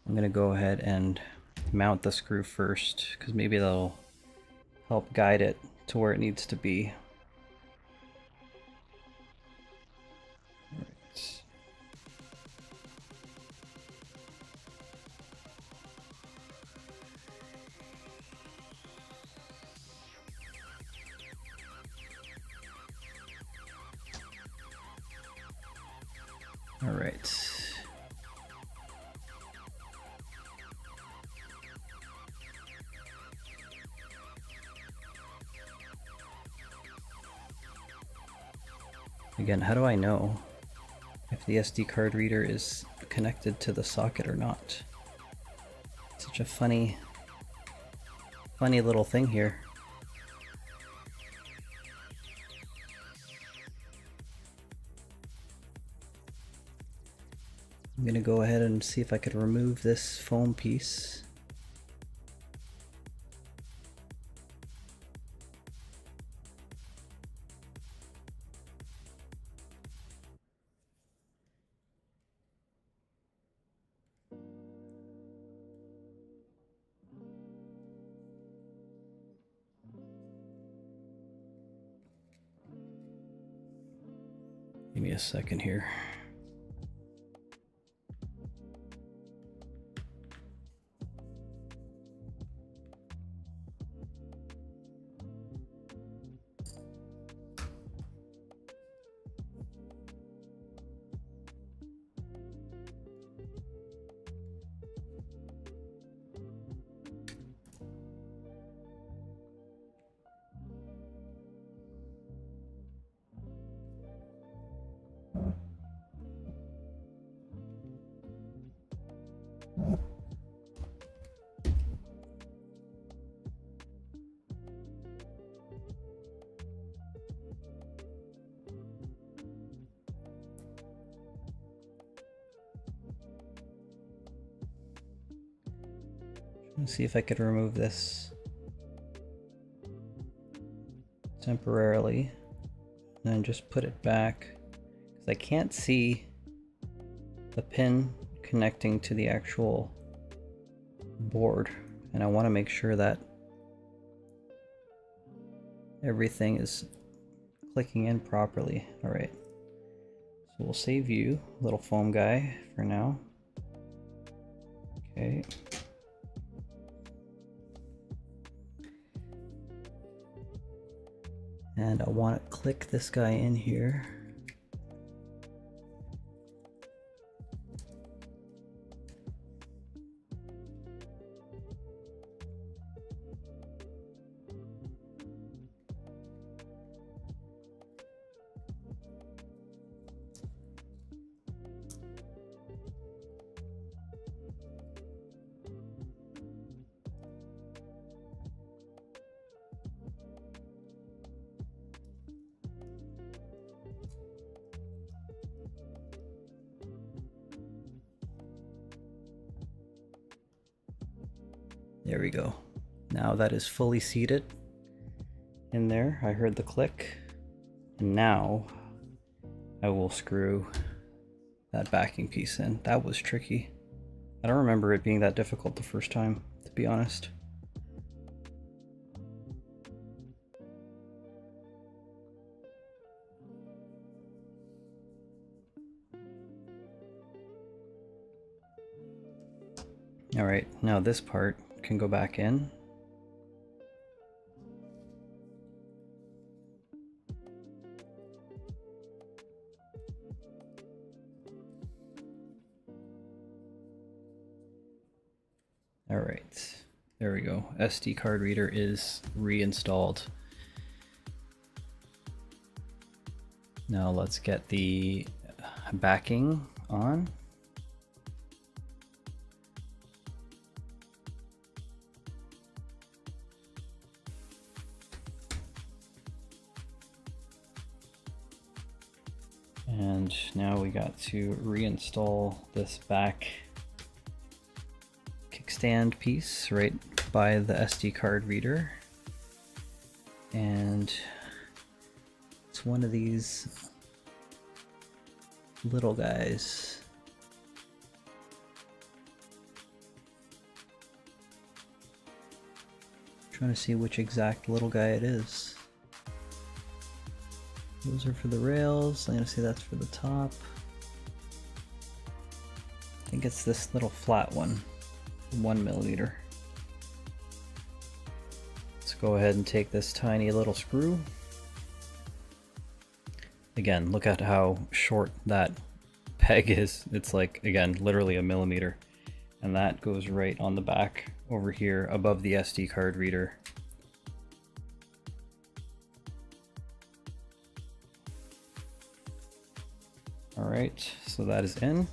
I'm going to go ahead and mount the screw first, because maybe that'll help guide it to where it needs to be. Right. All right. Again, how do I know if the SD card reader is connected to the socket or not? Such a funny little thing here. I'm gonna go ahead and see if I could remove this foam piece. Give me a second here. Let's see if I could remove this temporarily and then just put it back, because I can't see the pin connecting to the actual board, and I want to make sure that everything is clicking in properly. All right, so we'll save you, little foam guy, for now. Okay. And I want to click this guy in here. There we go. Now that is fully seated in there. I heard the click. And now I will screw that backing piece in. That was tricky. I don't remember it being that difficult the first time, to be honest. All right, now this part can go back in. All right, there we go. SD card reader is reinstalled. Now let's get the backing on. And now we got to reinstall this back kickstand piece right by the SD card reader. And it's one of these little guys. I'm trying to see which exact little guy it is. Those are for the rails. I'm gonna say that's for the top. I think it's this little flat one, 1mm. Let's go ahead and take this tiny little screw. Again, look at how short that peg is. It's like, again, literally 1mm. And that goes right on the back over here above the SD card reader. All right, so that is in.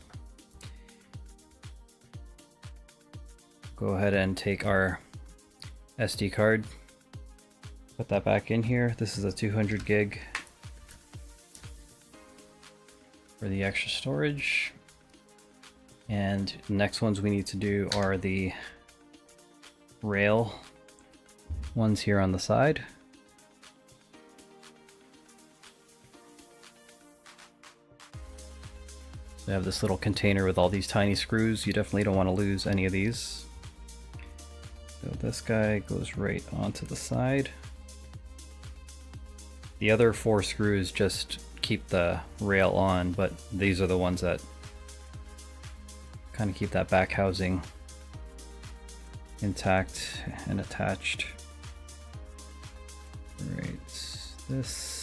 Go ahead and take our SD card, put that back in here. This is a 200 gig for the extra storage. And the next ones we need to do are the rail ones here on the side. They have this little container with all these tiny screws. You definitely don't want to lose any of these. So this guy goes right onto the side. The other 4 screws just keep the rail on, but these are the ones that kind of keep that back housing intact and attached. All right, this.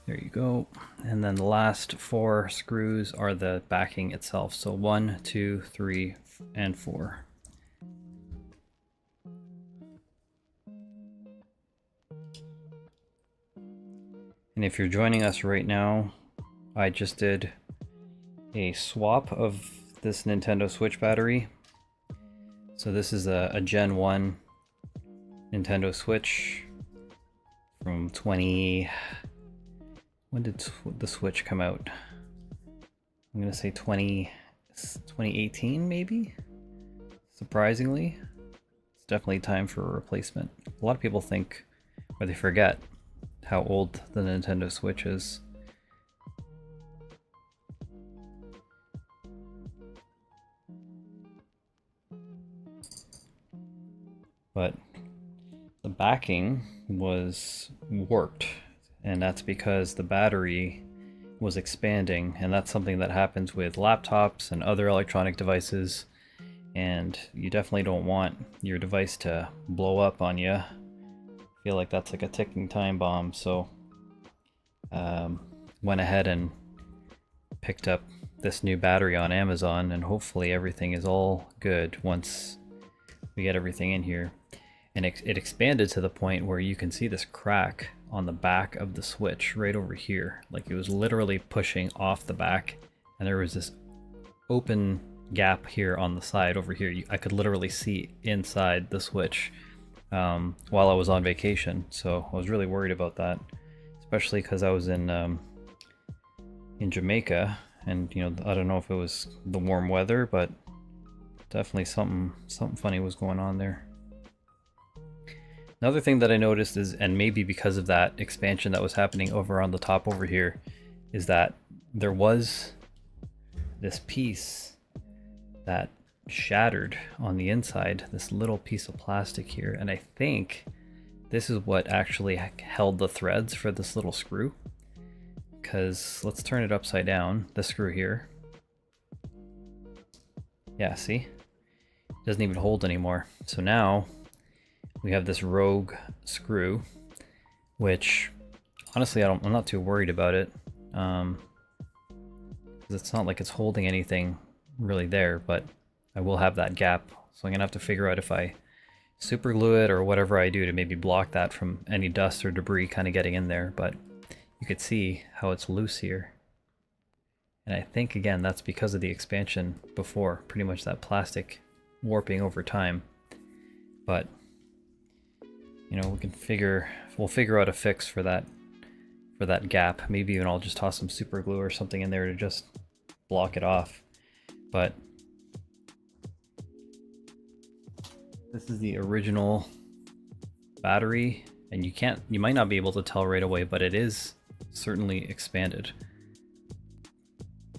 There you go. And then the last 4 screws are the backing itself. So 1, 2, 3, and 4. And if you're joining us right now, I just did a swap of this Nintendo Switch battery. So this is a Gen 1 Nintendo Switch from 20... When did the Switch come out? I'm gonna say 2018 maybe? Surprisingly. It's definitely time for a replacement. A lot of people think, or they forget, how old the Nintendo Switch is. but the backing was warped, and that's because the battery was expanding, and that's something that happens with laptops and other electronic devices, and you definitely don't want your device to blow up on you. I feel like that's like a ticking time bomb, so went ahead and picked up this new battery on Amazon, and hopefully everything is all good once we get everything in here. And it expanded to the point where you can see this crack on the back of the switch right over here. Like it was literally pushing off the back, and there was this open gap here on the side over here. I could literally see inside the switch while I was on vacation, so I was really worried about that, especially because I was in Jamaica, and you know, I don't know if it was the warm weather, but definitely something funny was going on there. Another thing that I noticed is, and maybe because of that expansion that was happening over on the top over here, is that there was this piece that shattered on the inside, this little piece of plastic here, and I think this is what actually held the threads for this little screw. Because let's turn it upside down, the screw here. Yeah, see? It doesn't even hold anymore. So now we have this rogue screw, which honestly I'm not too worried about it. It's not like it's holding anything really there, but I will have that gap. So I'm gonna have to figure out if I super glue it or whatever I do to maybe block that from any dust or debris kind of getting in there. But you could see how it's loose here. And I think again, that's because of the expansion before, pretty much that plastic warping over time. But you know, we'll figure out a fix for that gap. Maybe even I'll just toss some super glue or something in there to just block it off. But this is the original battery, and you might not be able to tell right away, but it is certainly expanded.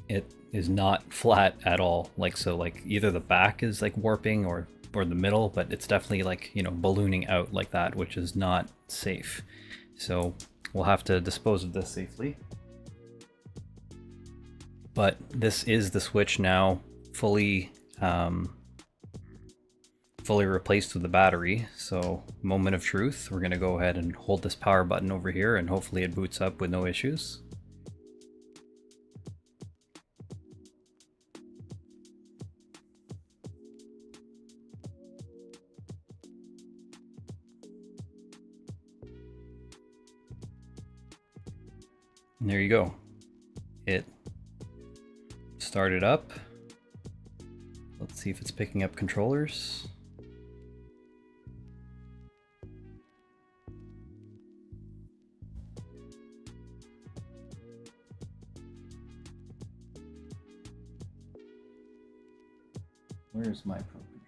It is not flat at all. Like, so like either the back is like warping or the middle, but it's definitely like, you know, ballooning out like that, which is not safe. So we'll have to dispose of this safely. But this is the switch now, fully replaced with the battery. So moment of truth, we're gonna go ahead and hold this power button over here, and hopefully it boots up with no issues. And there you go. It started up. Let's see if it's picking up controllers. Where's my Pro Controller?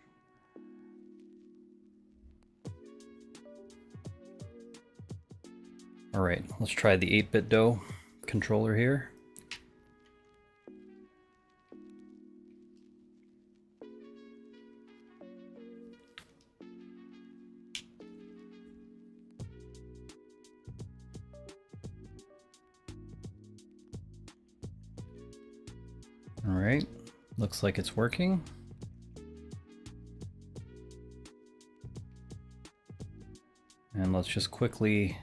All right, let's try the 8BitDo controller here. All right, looks like it's working. And let's just quickly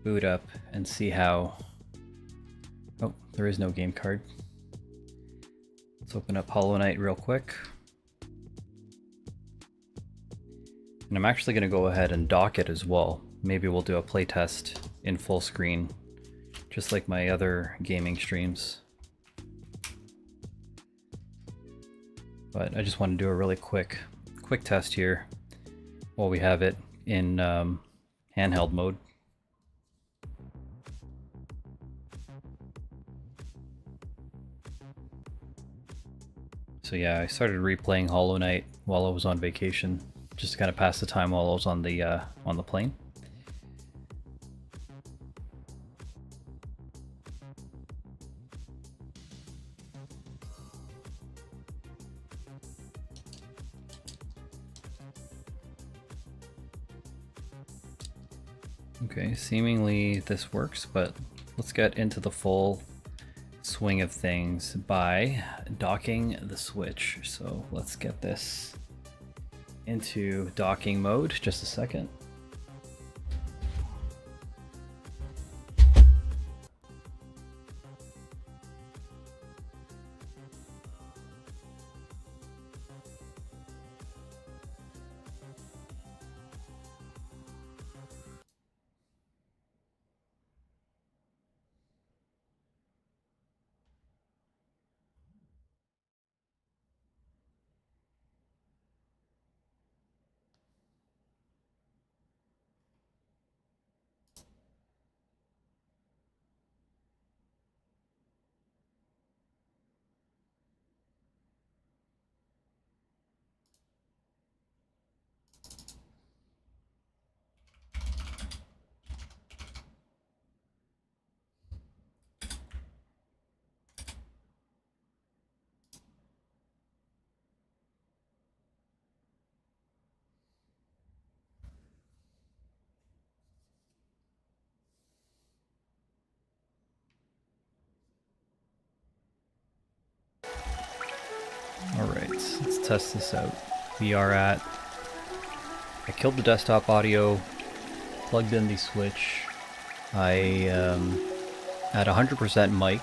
boot up and see how... Oh, there is no game card. Let's open up Hollow Knight real quick. And I'm actually going to go ahead and dock it as well. Maybe we'll do a playtest in full screen, just like my other gaming streams. But I just want to do a really quick test here while we have it in handheld mode. So yeah, I started replaying Hollow Knight while I was on vacation, just to kind of pass the time while I was on the plane. Okay, seemingly this works, but let's get into the full swing of things by docking the Switch. So let's get this into docking mode. Just a second. Alright, let's test this out. We are at... I killed the desktop audio, plugged in the Switch. I at 100% mic,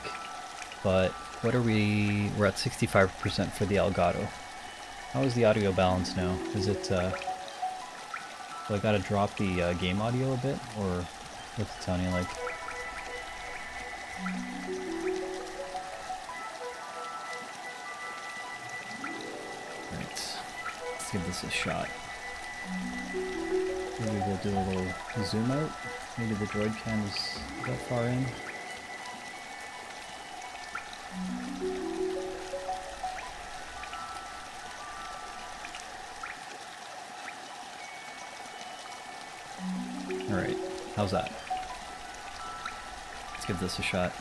but what are we... We're at 65% for the Elgato. How is the audio balance now? Is it... So I gotta drop the game audio a bit, or what's it sounding like? Let's give this a shot. Maybe we'll do a little zoom out. Maybe the droid cam is that far in. Alright, how's that? Let's give this a shot.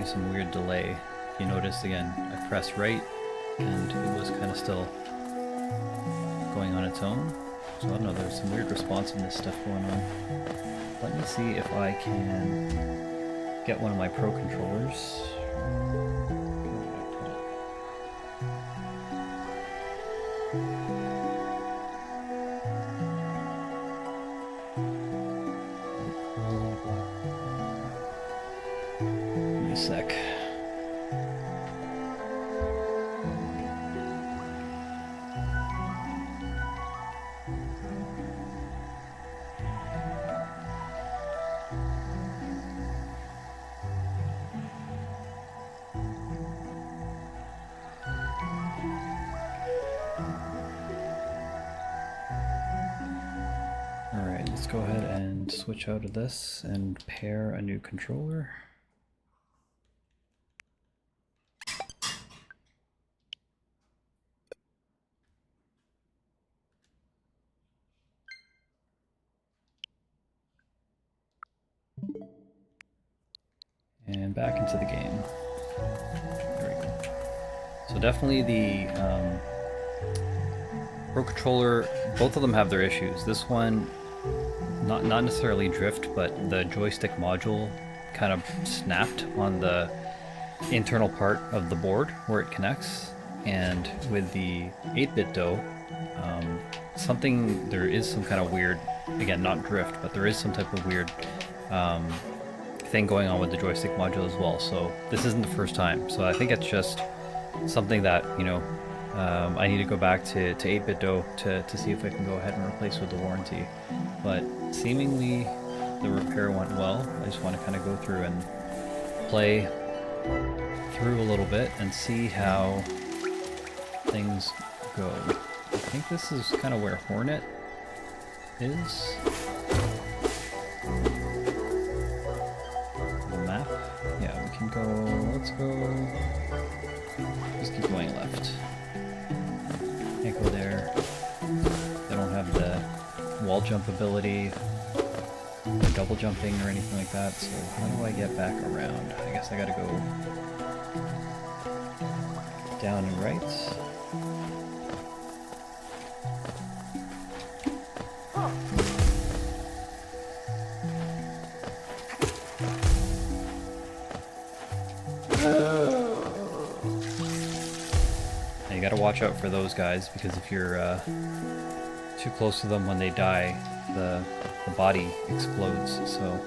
Some weird delay. If you notice, again, I pressed right and it was kind of still going on its own. So I don't know, there's some weird responsiveness stuff going on. Let me see if I can get one of my Pro controllers. Sec. Alright, let's go ahead and switch out of this and pair a new controller. And back into the game. There we go. So definitely the Pro controller, both of them have their issues. This one, not necessarily drift, but the joystick module kind of snapped on the internal part of the board where it connects. And with the 8BitDo, there is some kind of weird, again, not drift, but there is some type of weird thing going on with the joystick module as well. So this isn't the first time. So I think it's just something that, you know, I need to go back to 8BitDo to see if I can go ahead and replace with the warranty. But seemingly the repair went well. I just want to kind of go through and play through a little bit and see how things go. I think this is kind of where Hornet is. Map? Yeah, we can go, let's go, just keep going left. Can't go there. They don't have wall jump ability, or double jumping or anything like that, so how do I get back around? I guess I gotta go down and right. Now you gotta watch out for those guys, because if you're too close to them when they die, the body explodes. So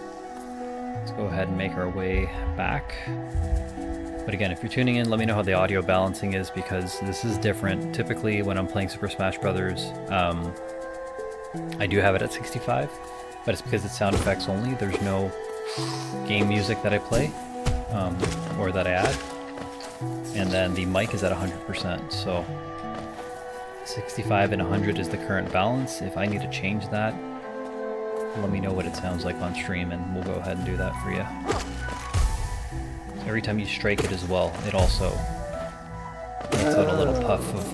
let's go ahead and make our way back. But again, if you're tuning in, let me know how the audio balancing is, because this is different. Typically when I'm playing Super Smash Brothers, I do have it at 65, but it's because it's sound effects only. There's no game music that I play, or that I add. And then the mic is at 100%, so 65 and 100 is the current balance. If I need to change that, let me know what it sounds like on stream and we'll go ahead and do that for you. So every time you strike it as well, it also lets out a little puff of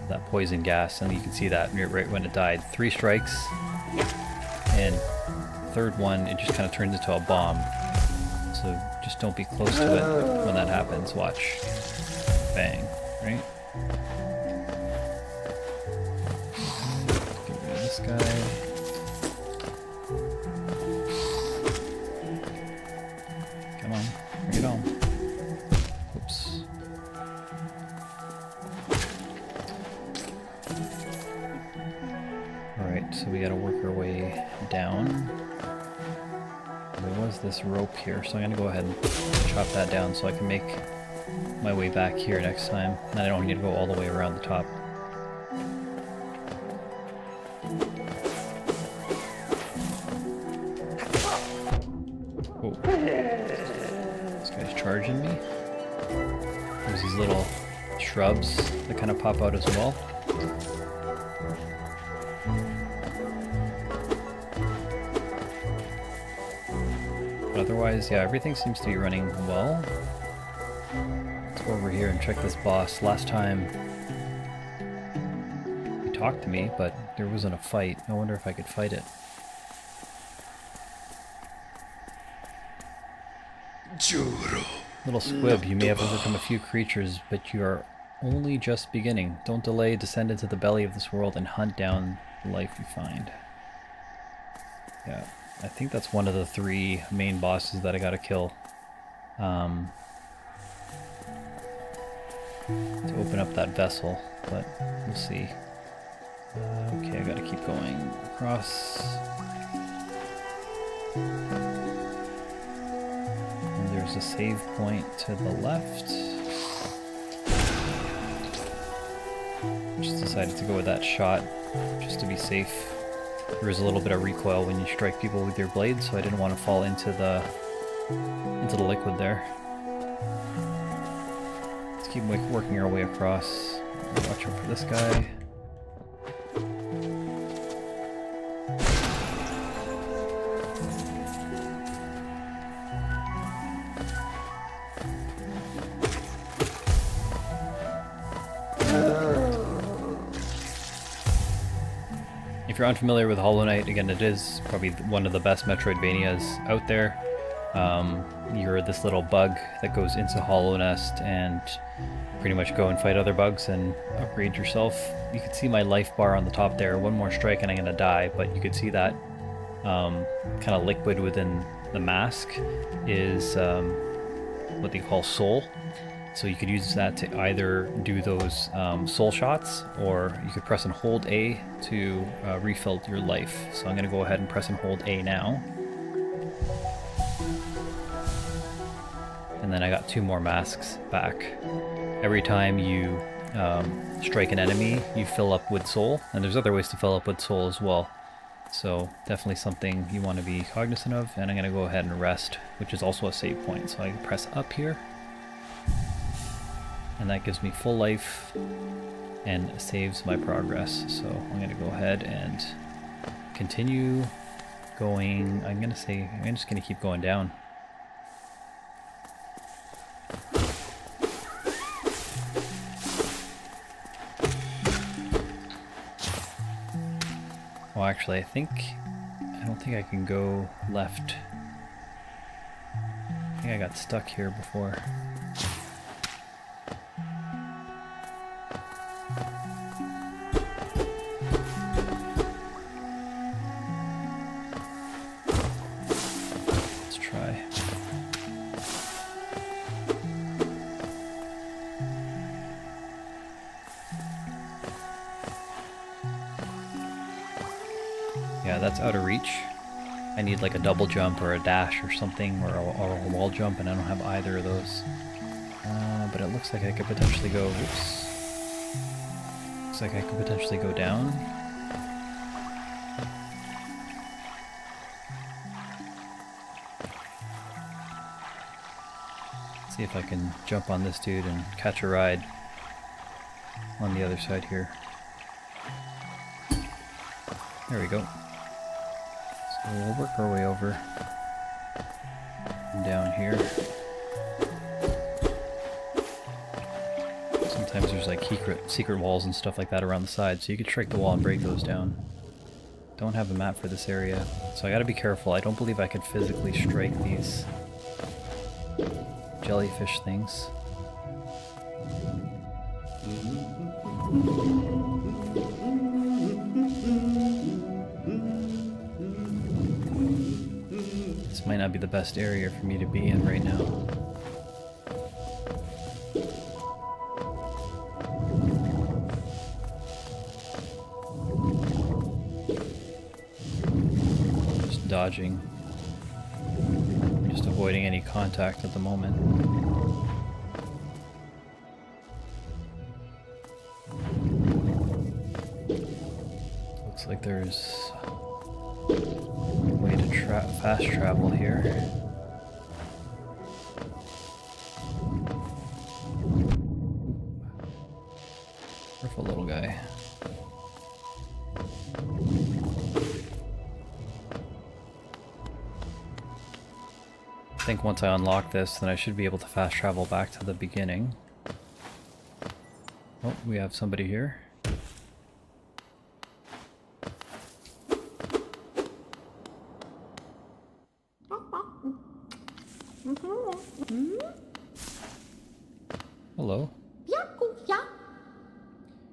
that poison gas, and you can see that right when it died. 3 strikes, and the third one, it just kind of turns into a bomb. So just don't be close to it when that happens. Watch. Bang. Right? Get rid of this guy. Come on. Bring it on. Oops. Alright, so we gotta work our way down. There was this rope here, so I'm gonna go ahead and chop that down so I can make my way back here next time, and I don't need to go all the way around the top. Oh. This guy's charging me. There's these little shrubs that kind of pop out as well. But otherwise, yeah, everything seems to be running well. Let's go over here and check this boss. Last time he talked to me, but there wasn't a fight. I wonder if I could fight it. Little squib, you may have overcome a few creatures, but you are only just beginning. Don't delay, descend into the belly of this world and hunt down the life you find. Yeah, I think that's one of the 3 main bosses that I gotta kill. To open up that vessel, but we'll see. Okay, I gotta keep going across. And there's a save point to the left. Just decided to go with that shot just to be safe. There is a little bit of recoil when you strike people with your blade, so I didn't want to fall into the liquid there. Let's keep working our way across. Watch out for this guy. If you're unfamiliar with Hollow Knight, again, it is probably one of the best Metroidvanias out there. You're this little bug that goes into Hollow Nest and pretty much go and fight other bugs and upgrade yourself. You can see my life bar on the top there. One more strike and I'm gonna die, but you could see that kind of liquid within the mask is what they call soul. So you could use that to either do those soul shots, or you could press and hold A to refill your life. So I'm going to go ahead and press and hold A now. And then I got 2 more masks back. Every time you strike an enemy, you fill up with soul, and there's other ways to fill up with soul as well. So definitely something you want to be cognizant of. And I'm going to go ahead and rest, which is also a save point. So I can press up here. And that gives me full life and saves my progress. So I'm going to go ahead and continue going. I'm just going to keep going down. actually. I don't think I can go left. I think I got stuck here before. Let's try. Yeah, that's out of reach. I need like a double jump or a dash or something, or a wall jump, and I don't have either of those. But it looks like I could potentially go... Oops. Looks like I could potentially go down. See if I can jump on this dude and catch a ride on the other side here. There we go. So we'll work our way over and down here. Sometimes there's like secret walls and stuff like that around the side, so you could strike the wall and break those down. Don't have a map for this area, so I gotta be careful. I don't believe I could physically strike these jellyfish things. This might not be the best area for me to be in right now. Just dodging. Just avoiding any contact at the moment. Looks like there's a way to fast travel here. Careful, little guy. I think once I unlock this, then I should be able to fast travel back to the beginning. Oh, we have somebody here. Hello.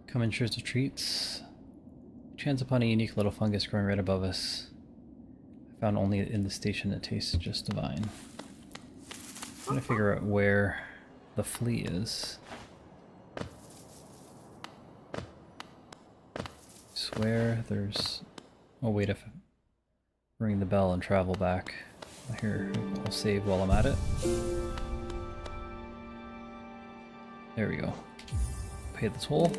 Come in shares of treats. Chance upon a unique little fungus growing right above us. I found only in the station that tastes just divine. I'm trying to figure out where the flea is. I swear there's a way to ring the bell and travel back. Here, I'll save while I'm at it. There we go. Pay the toll.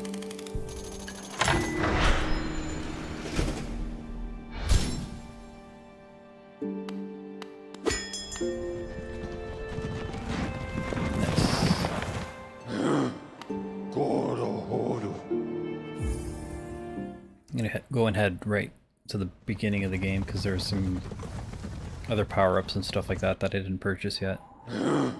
I'm gonna go and head right to the beginning of the game because there's some other power-ups and stuff like that that I didn't purchase yet. See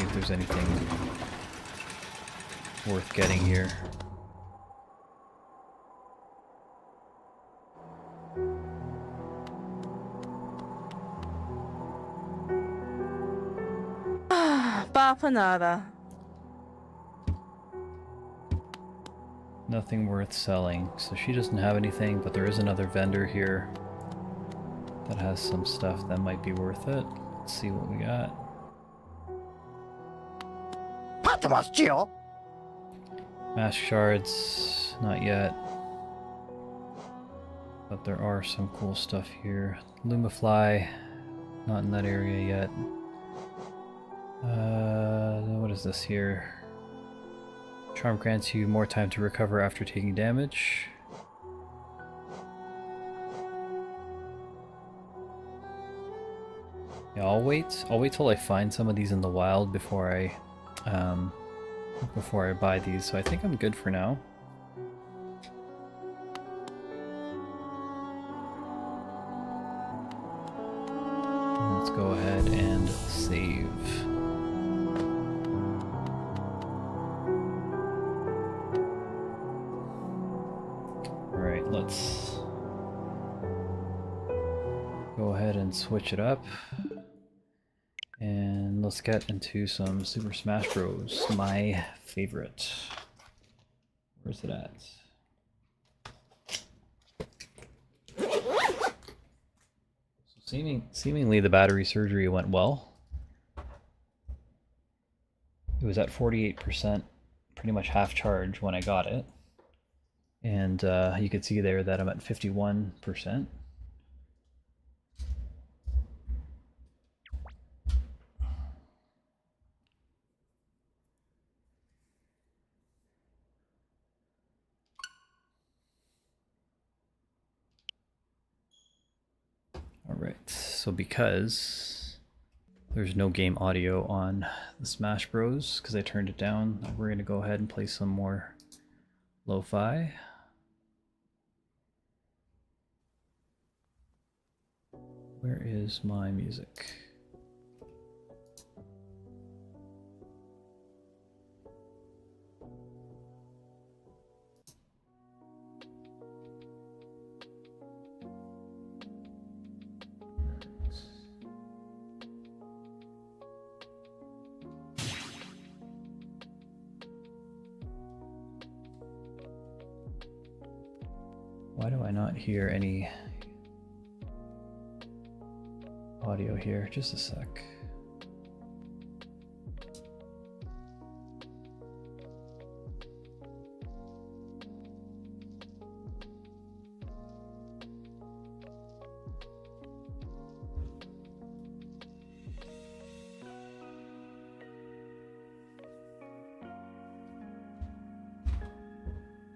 if there's anything worth getting here.
Bapanada.
Nothing worth selling, so she doesn't have anything, but there is another vendor here that has some stuff that might be worth it. Let's see what we got. Mask shards, not yet. But there are some cool stuff here. Lumafly, not in that area yet. What is this here? Charm grants you more time to recover after taking damage. Yeah, I'll wait till I find some of these in the wild before I buy these, so I think I'm good for now. Let's go ahead and save. let's go ahead and switch it up. And let's get into some Super Smash Bros. My favorite. Where's it at? So seemingly the battery surgery went well. It was at 48%, pretty much half charge when I got it. And you could see there that I'm at 51%. Alright, so because there's no game audio on the Smash Bros, because I turned it down, we're going to go ahead and play some more lo-fi. Where is my music? Why do I not hear any audio here? Just a sec.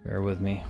Bear with me.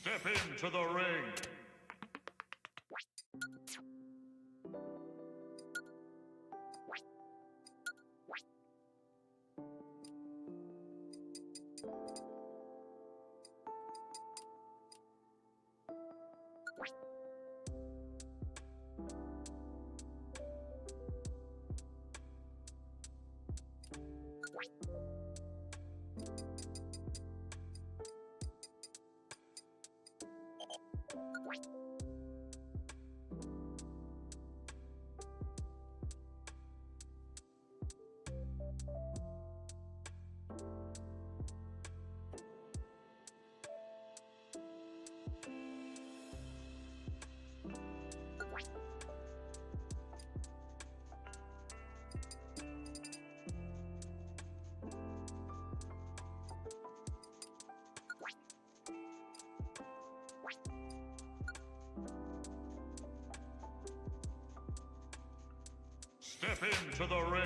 Step into the ring. Step into the ring.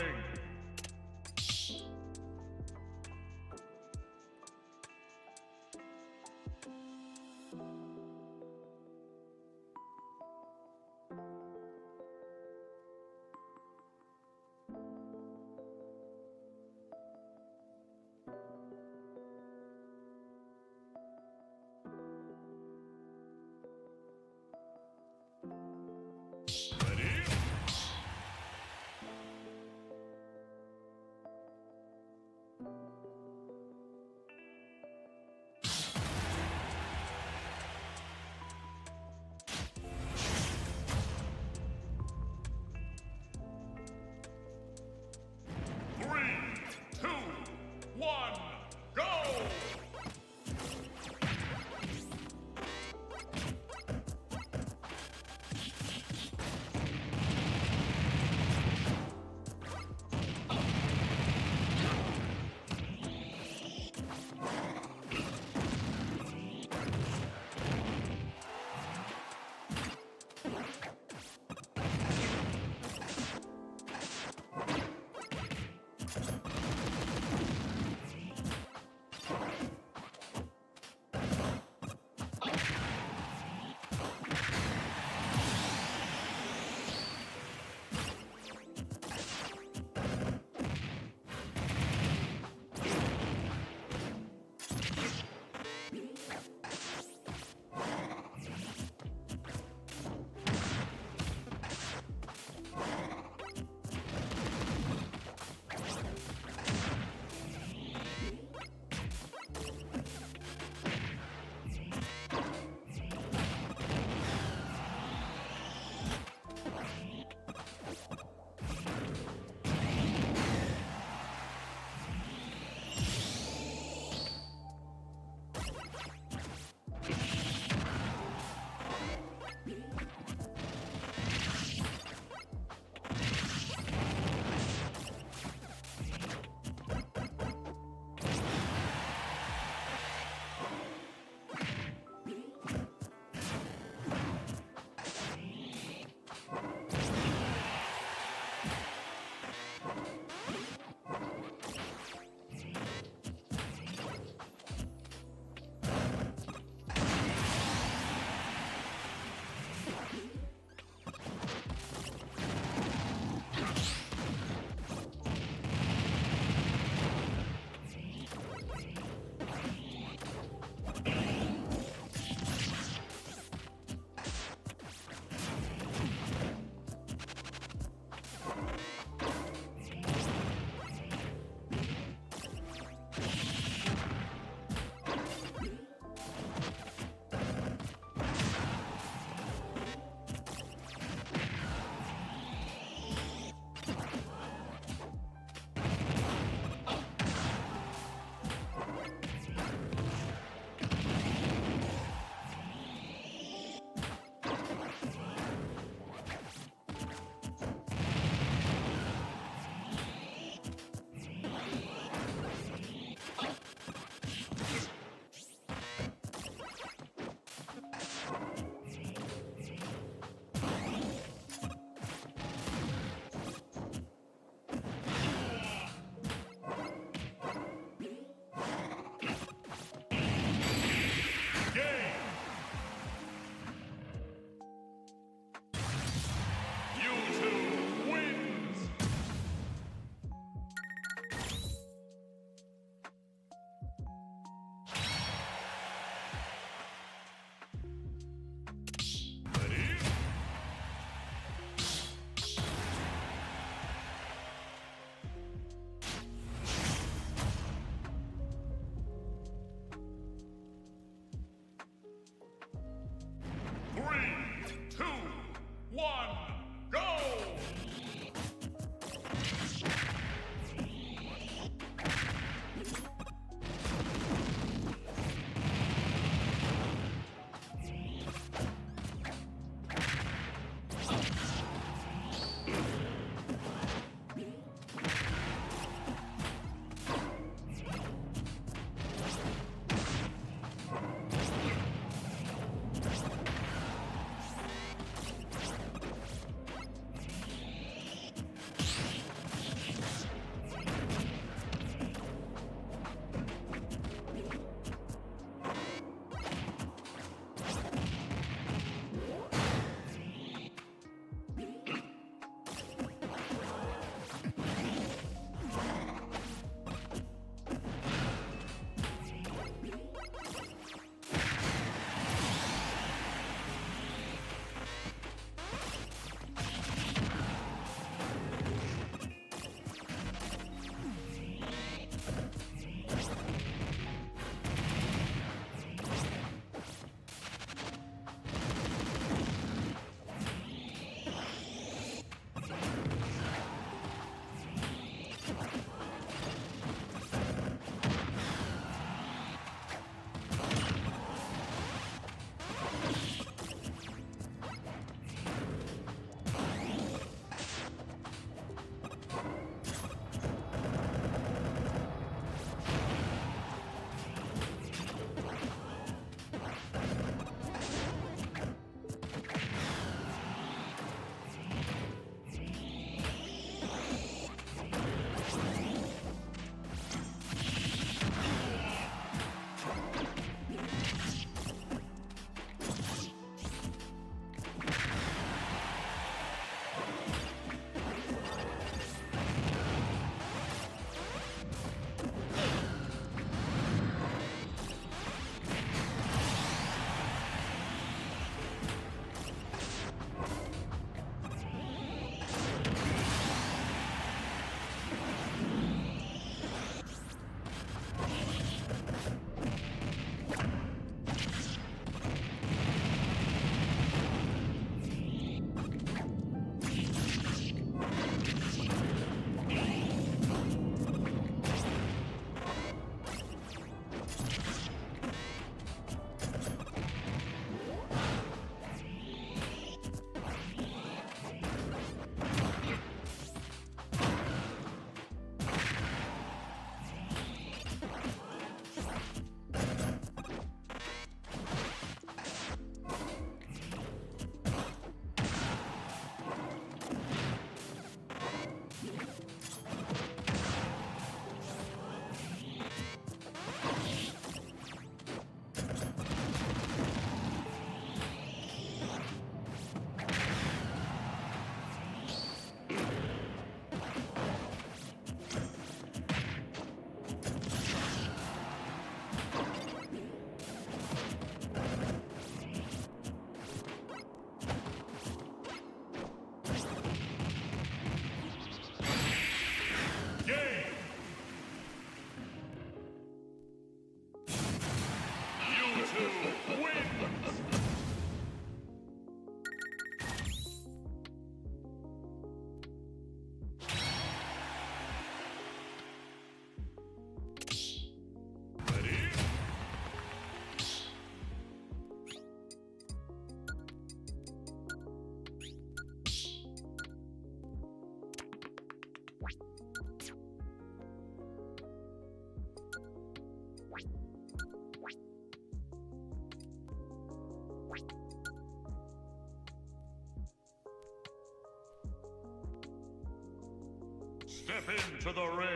Step into the ring.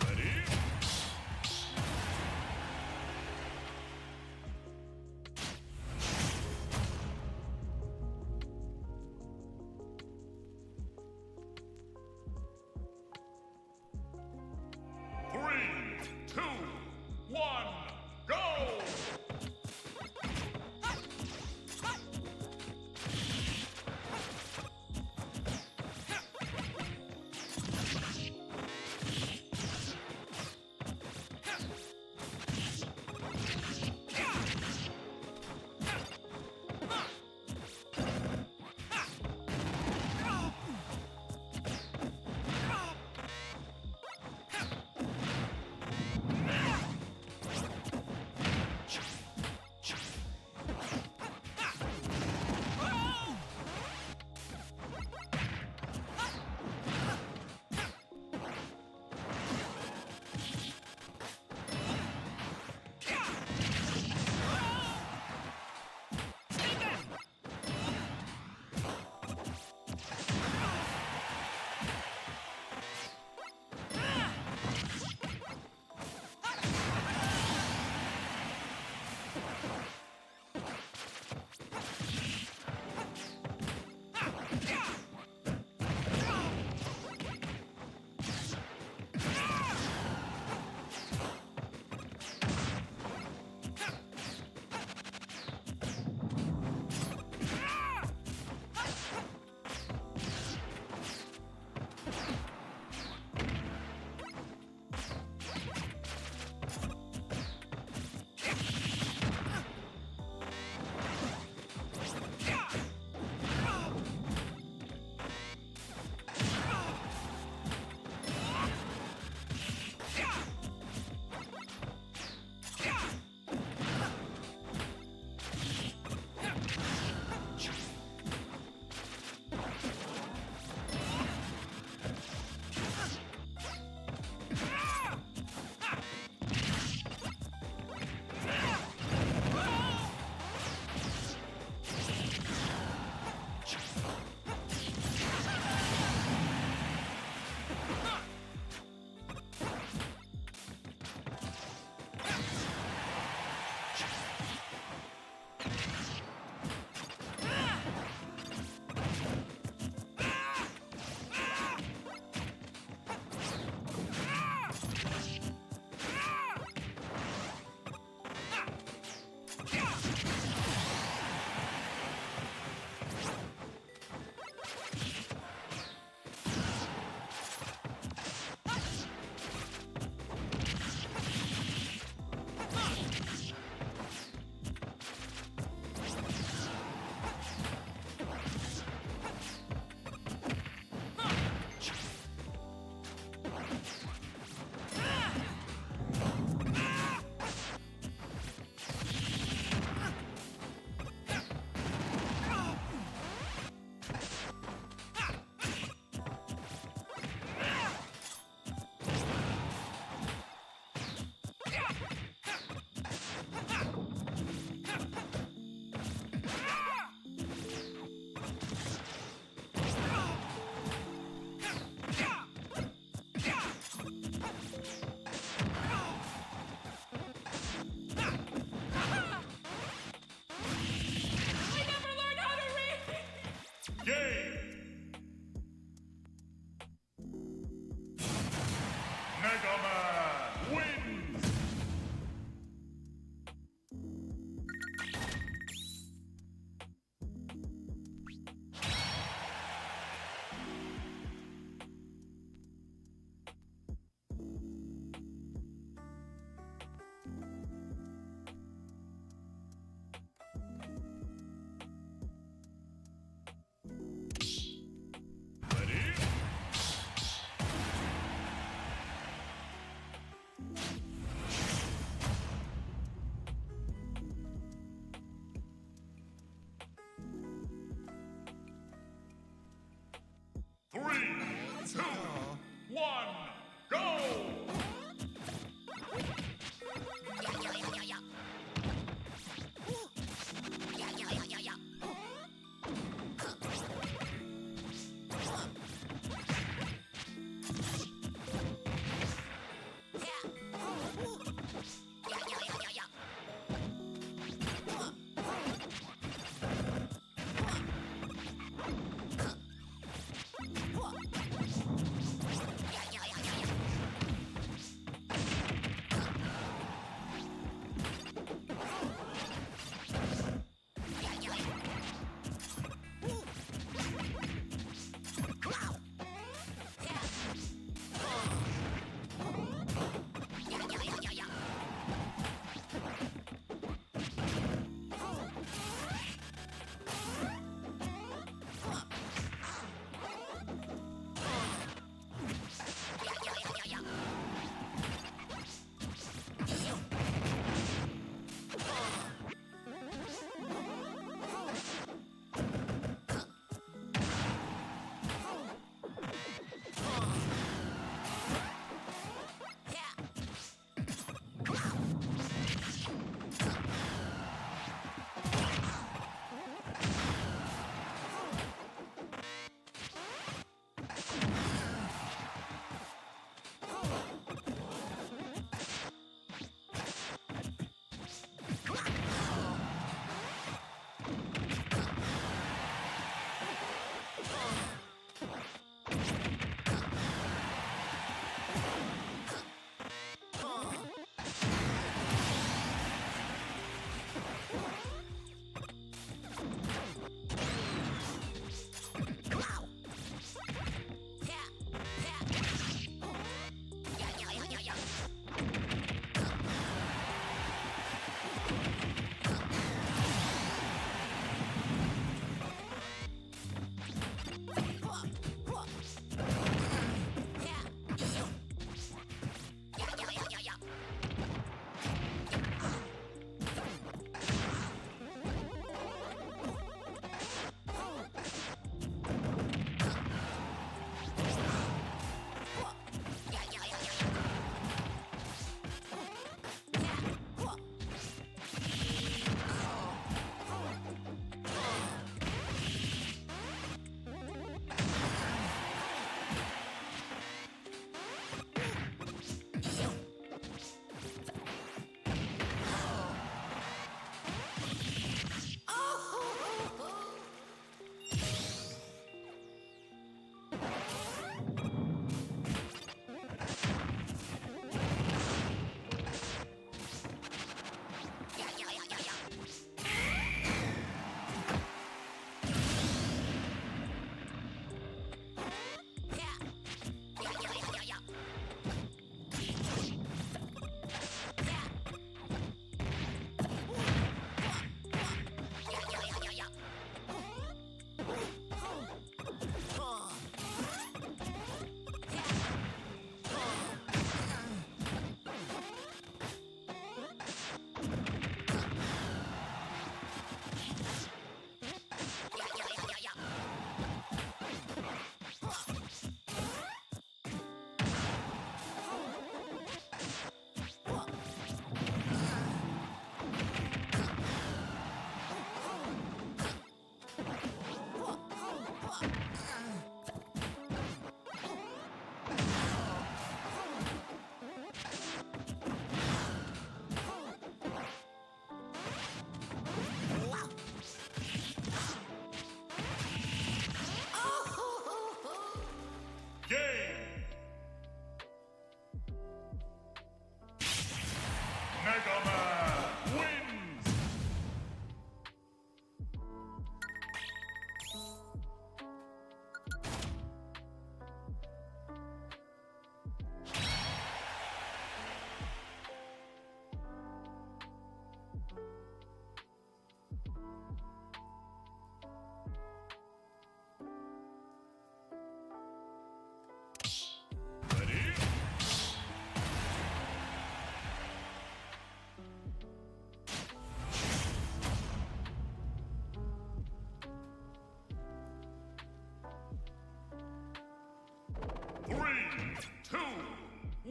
Ready? Three, two, one, go!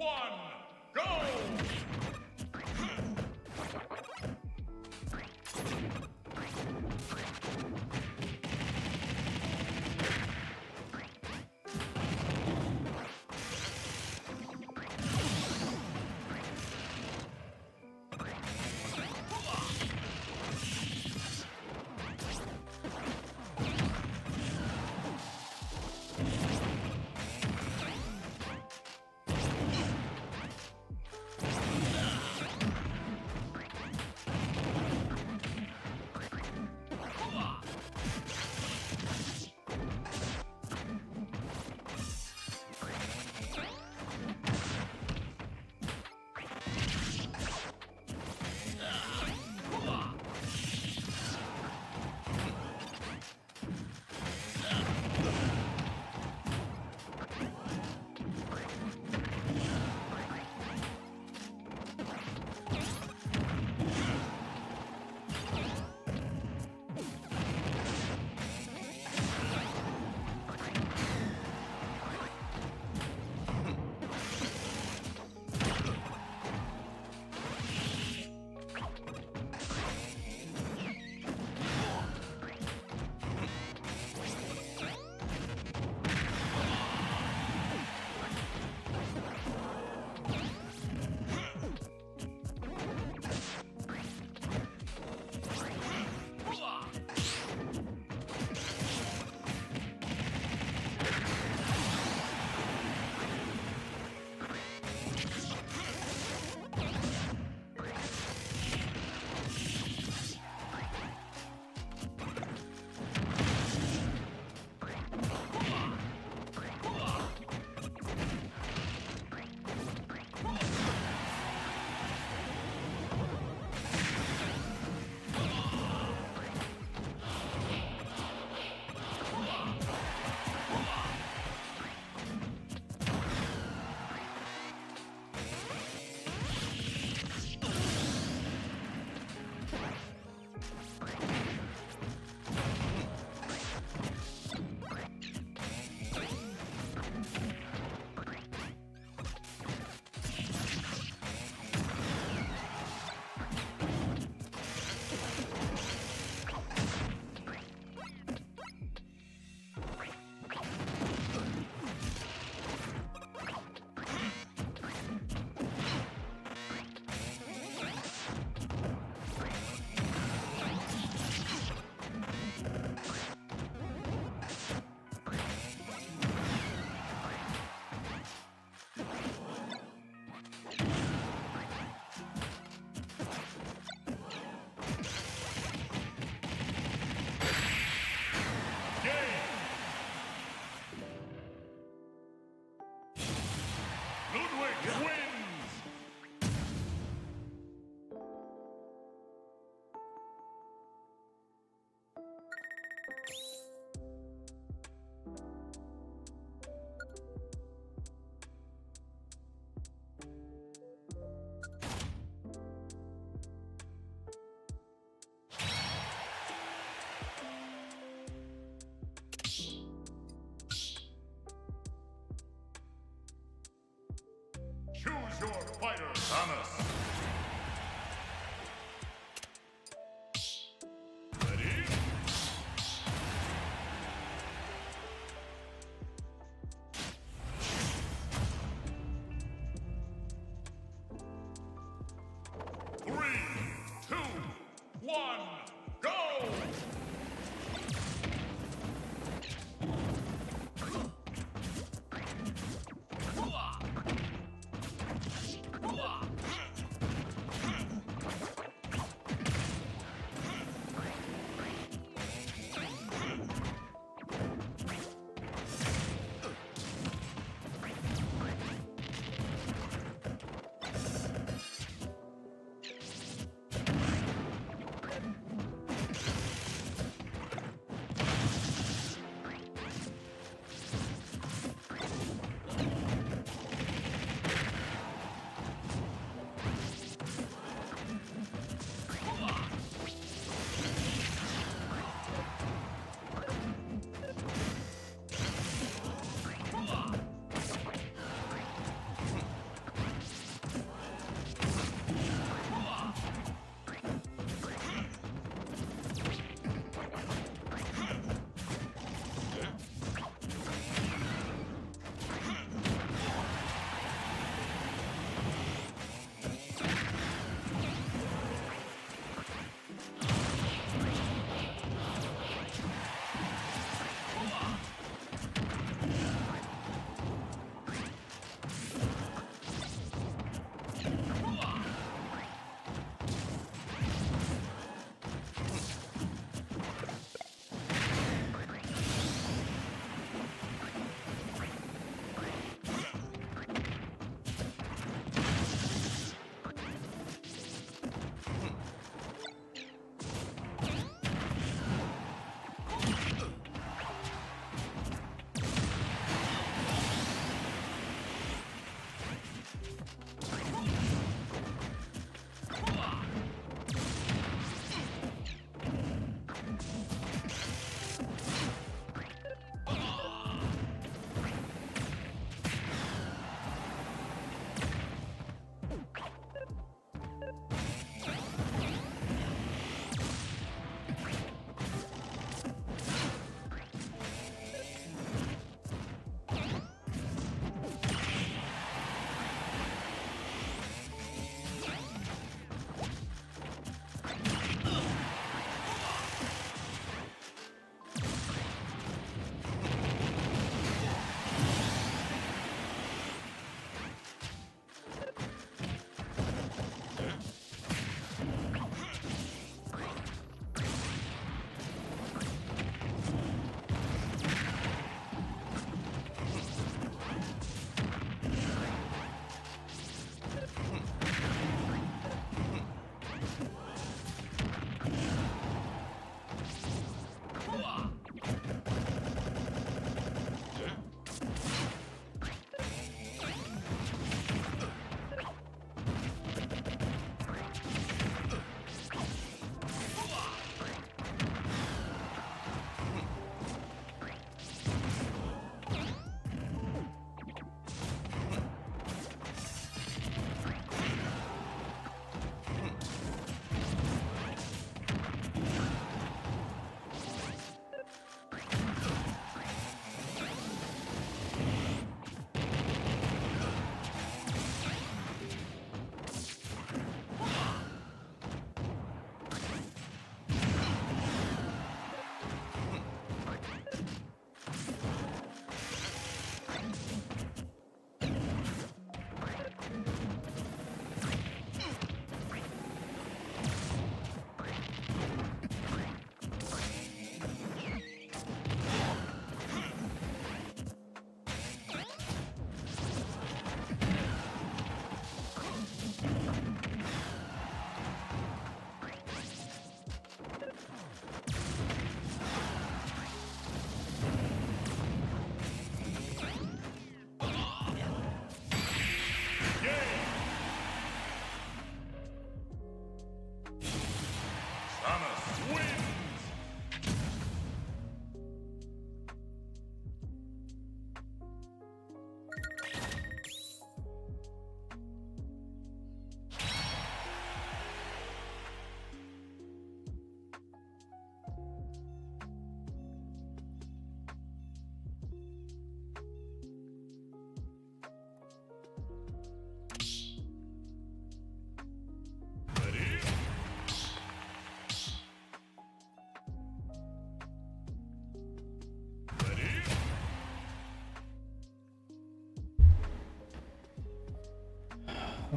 one, go! Ludwig wins! Choose your fighter, Thomas. Ready? Three, two, one, go!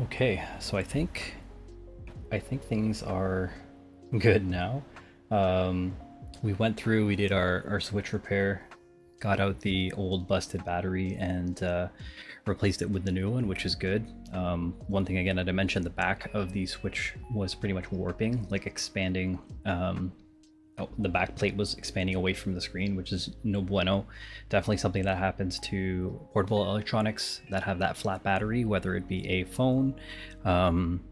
Okay, so I think things are good now. Um, we went through, we did our switch repair, got out the old busted battery, and replaced it with the new one, which is good. One thing again that I mentioned, the back of the switch was pretty much warping, like expanding. The back plate was expanding away from the screen, which is no bueno. Definitely something that happens to portable electronics that have that flat battery, whether it be a phone, laptops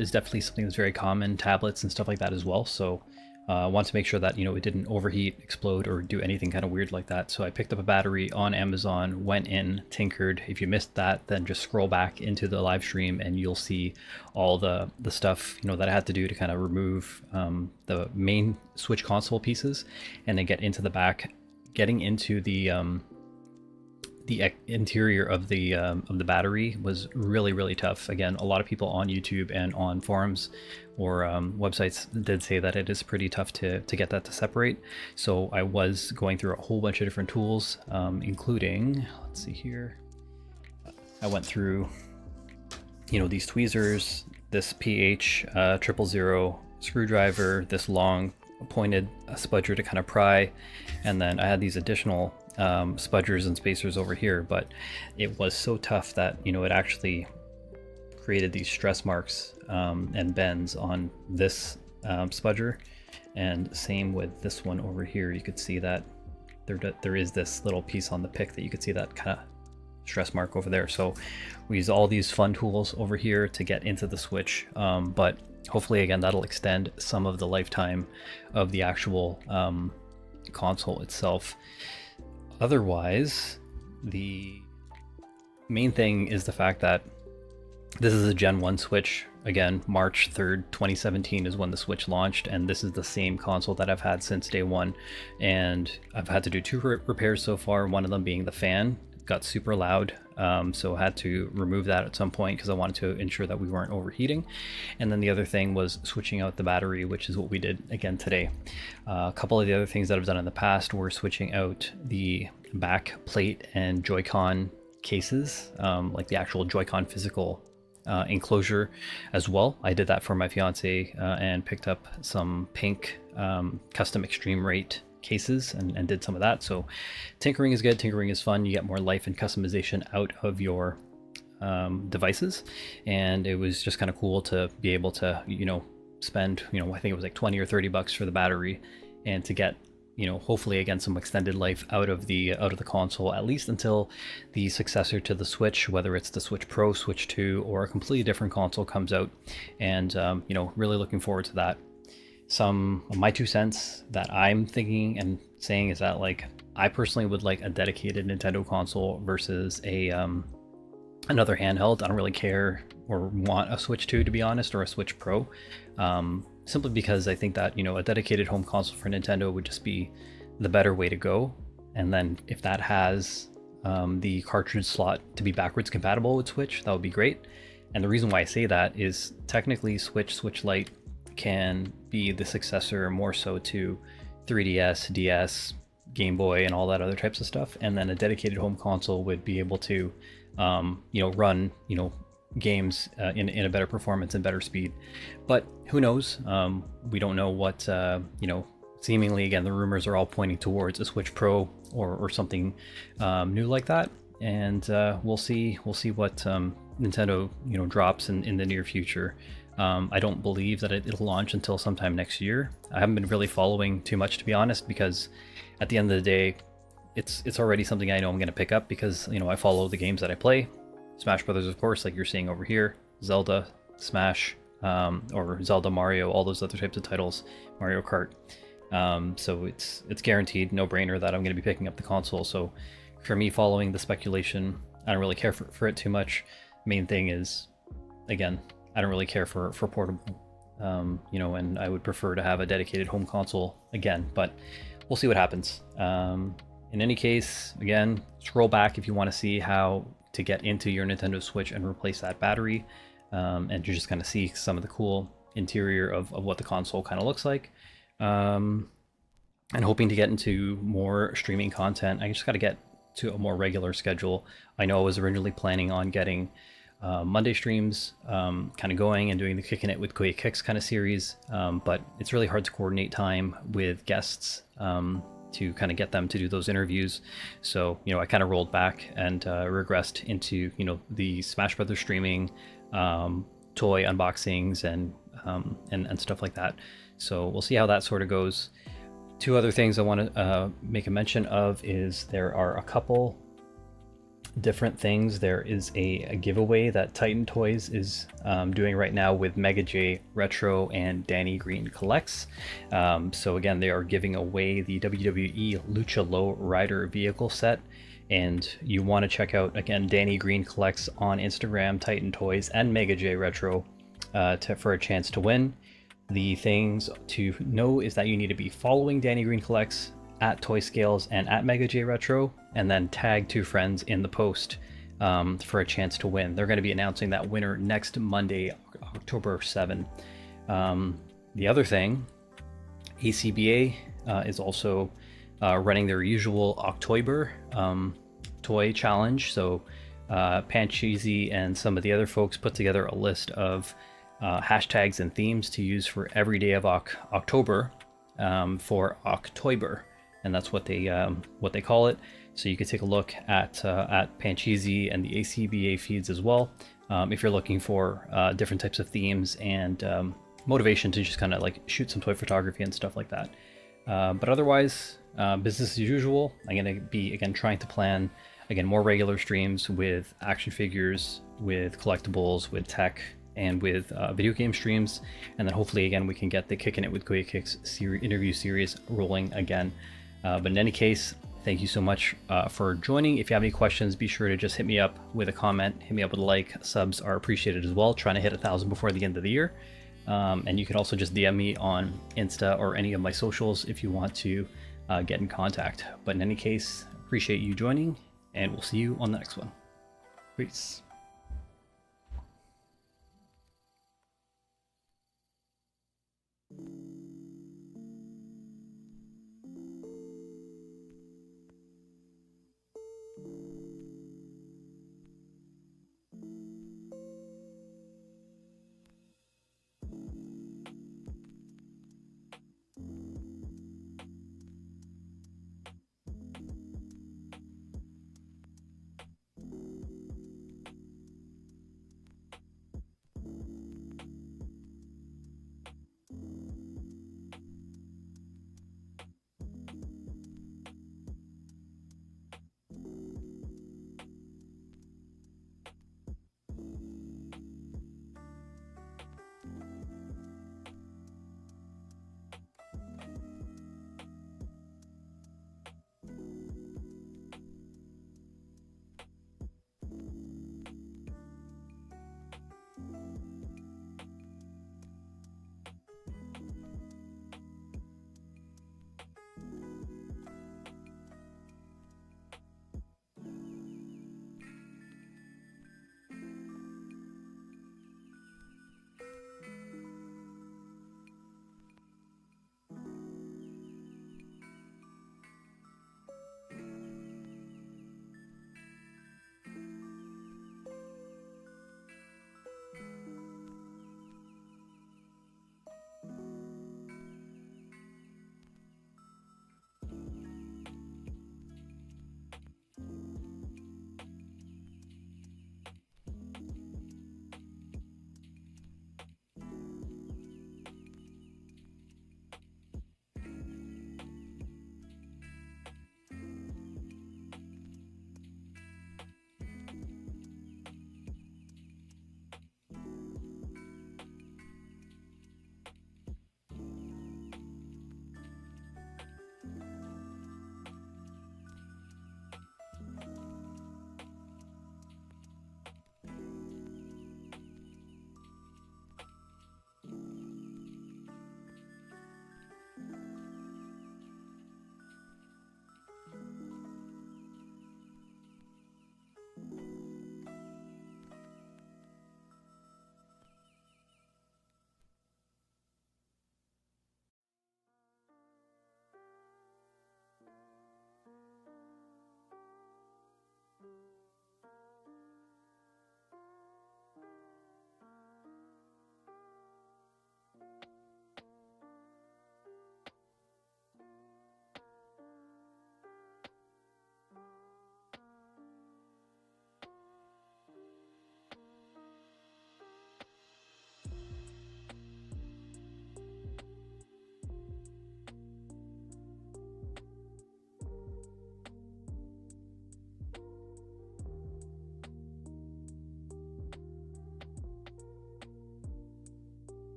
is definitely something that's very common, tablets and stuff like that as well. So want to make sure that it didn't overheat, explode, or do anything kind of weird like that. So I picked up a battery on Amazon, went in, tinkered. If you missed that, then just scroll back into the live stream and you'll see all the stuff that I had to do to kind of remove the main Switch console pieces, and then get into the back, getting into the interior of the battery was really tough. Again, a lot of people on YouTube and on forums or websites did say that it is pretty tough to get that to separate. So I was going through a whole bunch of different tools, including, let's see here, I went through these tweezers, this PH 000 screwdriver, this long pointed spudger to kind of pry, and then I had these additional spudgers and spacers over here. But it was so tough that it actually created these stress marks and bends on this spudger, and same with this one over here. You could see that there is this little piece on the pick that you could see that kind of stress mark over there. So we use all these fun tools over here to get into the Switch, but hopefully again that'll extend some of the lifetime of the actual console itself. Otherwise, the main thing is the fact that this is a Gen 1 Switch. Again, March 3rd, 2017 is when the Switch launched, and this is the same console that I've had since day one. And I've had to do two repairs so far, one of them being the fan. It got super loud, so I had to remove that at some point because I wanted to ensure that we weren't overheating. And then the other thing was switching out the battery, which is what we did again today. A couple of the other things that I've done in the past were switching out the back plate and Joy-Con cases, like the actual Joy-Con physical enclosure as well. I did that for my fiance and picked up some pink custom extreme rate cases and did some of that. So tinkering is good, tinkering is fun. You get more life and customization out of your devices, and it was just kind of cool to be able to spend I think it was like 20 or 30 bucks for the battery, and to get hopefully again some extended life out of the console, at least until the successor to the Switch, whether it's the Switch Pro, Switch 2, or a completely different console comes out. And really looking forward to that. Some of my 2 cents that I'm thinking and saying is that, like, I personally would like a dedicated Nintendo console versus a another handheld. I don't really care or want a Switch 2, to be honest, or a Switch Pro. Simply because I think that a dedicated home console for Nintendo would just be the better way to go. And then if that has the cartridge slot to be backwards compatible with Switch, that would be great. And the reason why I say that is technically Switch Lite can be the successor more so to 3DS, DS, Game Boy, and all that other types of stuff. And then a dedicated home console would be able to run games in a better performance and better speed. But who knows? We don't know what seemingly, again, the rumors are all pointing towards a Switch Pro or something new like that. And we'll see what Nintendo drops in the near future. I don't believe that it'll launch until sometime next year. I haven't been really following too much, to be honest, because at the end of the day, it's already something I know I'm going to pick up because I follow the games that I play. Smash Brothers, of course, like you're seeing over here, Zelda, Smash, or Zelda, Mario, all those other types of titles, Mario Kart. So it's guaranteed, no brainer that I'm going to be picking up the console. So for me, following the speculation, I don't really care for it too much. Main thing is, again, I don't really care for portable, and I would prefer to have a dedicated home console again, but we'll see what happens. In any case, again, scroll back if you want to see how to get into your Nintendo Switch and replace that battery, and you just kind of see some of the cool interior of what the console kind of looks like. And hoping to get into more streaming content. I just got to get to a more regular schedule. I know I was originally planning on getting Monday streams, kind of going and doing the Kicking It with Koya Kicks kind of series. But it's really hard to coordinate time with guests to kind of get them to do those interviews. So, I kind of rolled back and regressed into, the Smash Brothers streaming, toy unboxings and stuff like that. So we'll see how that sort of goes. Two other things I want to make a mention of is there are a couple different things. There is a giveaway that Titan Toys is doing right now with Mega J Retro and Danny Green Collects. So again, they are giving away the WWE Lucha Low Rider vehicle set, and you want to check out again Danny Green Collects on Instagram, Titan Toys, and Mega J Retro for a chance to win. The things to know is that you need to be following Danny Green Collects at Toy Scales and at Mega J Retro, and then tag 2 friends in the post for a chance to win. They're going to be announcing that winner next Monday, October 7. The other thing, ACBA is also running their usual October toy challenge. So Pancheesy and some of the other folks put together a list of hashtags and themes to use for every day of October for October, and that's what they call it. So you can take a look at Pancheesy and the ACBA feeds as well if you're looking for different types of themes and motivation to just kind of like shoot some toy photography and stuff like that. But otherwise, business as usual. I'm going to be again trying to plan more regular streams with action figures, with collectibles, with tech, and with video game streams, and then hopefully again we can get the Kicking It with Koya Kicks interview series rolling again. But in any case, thank you so much for joining. If you have any questions, be sure to just hit me up with a comment, hit me up with a like. Subs are appreciated as well, trying to hit 1,000 before the end of the year. And you can also just DM me on Insta or any of my socials if you want to get in contact. But in any case, appreciate you joining, and we'll see you on the next one. Peace.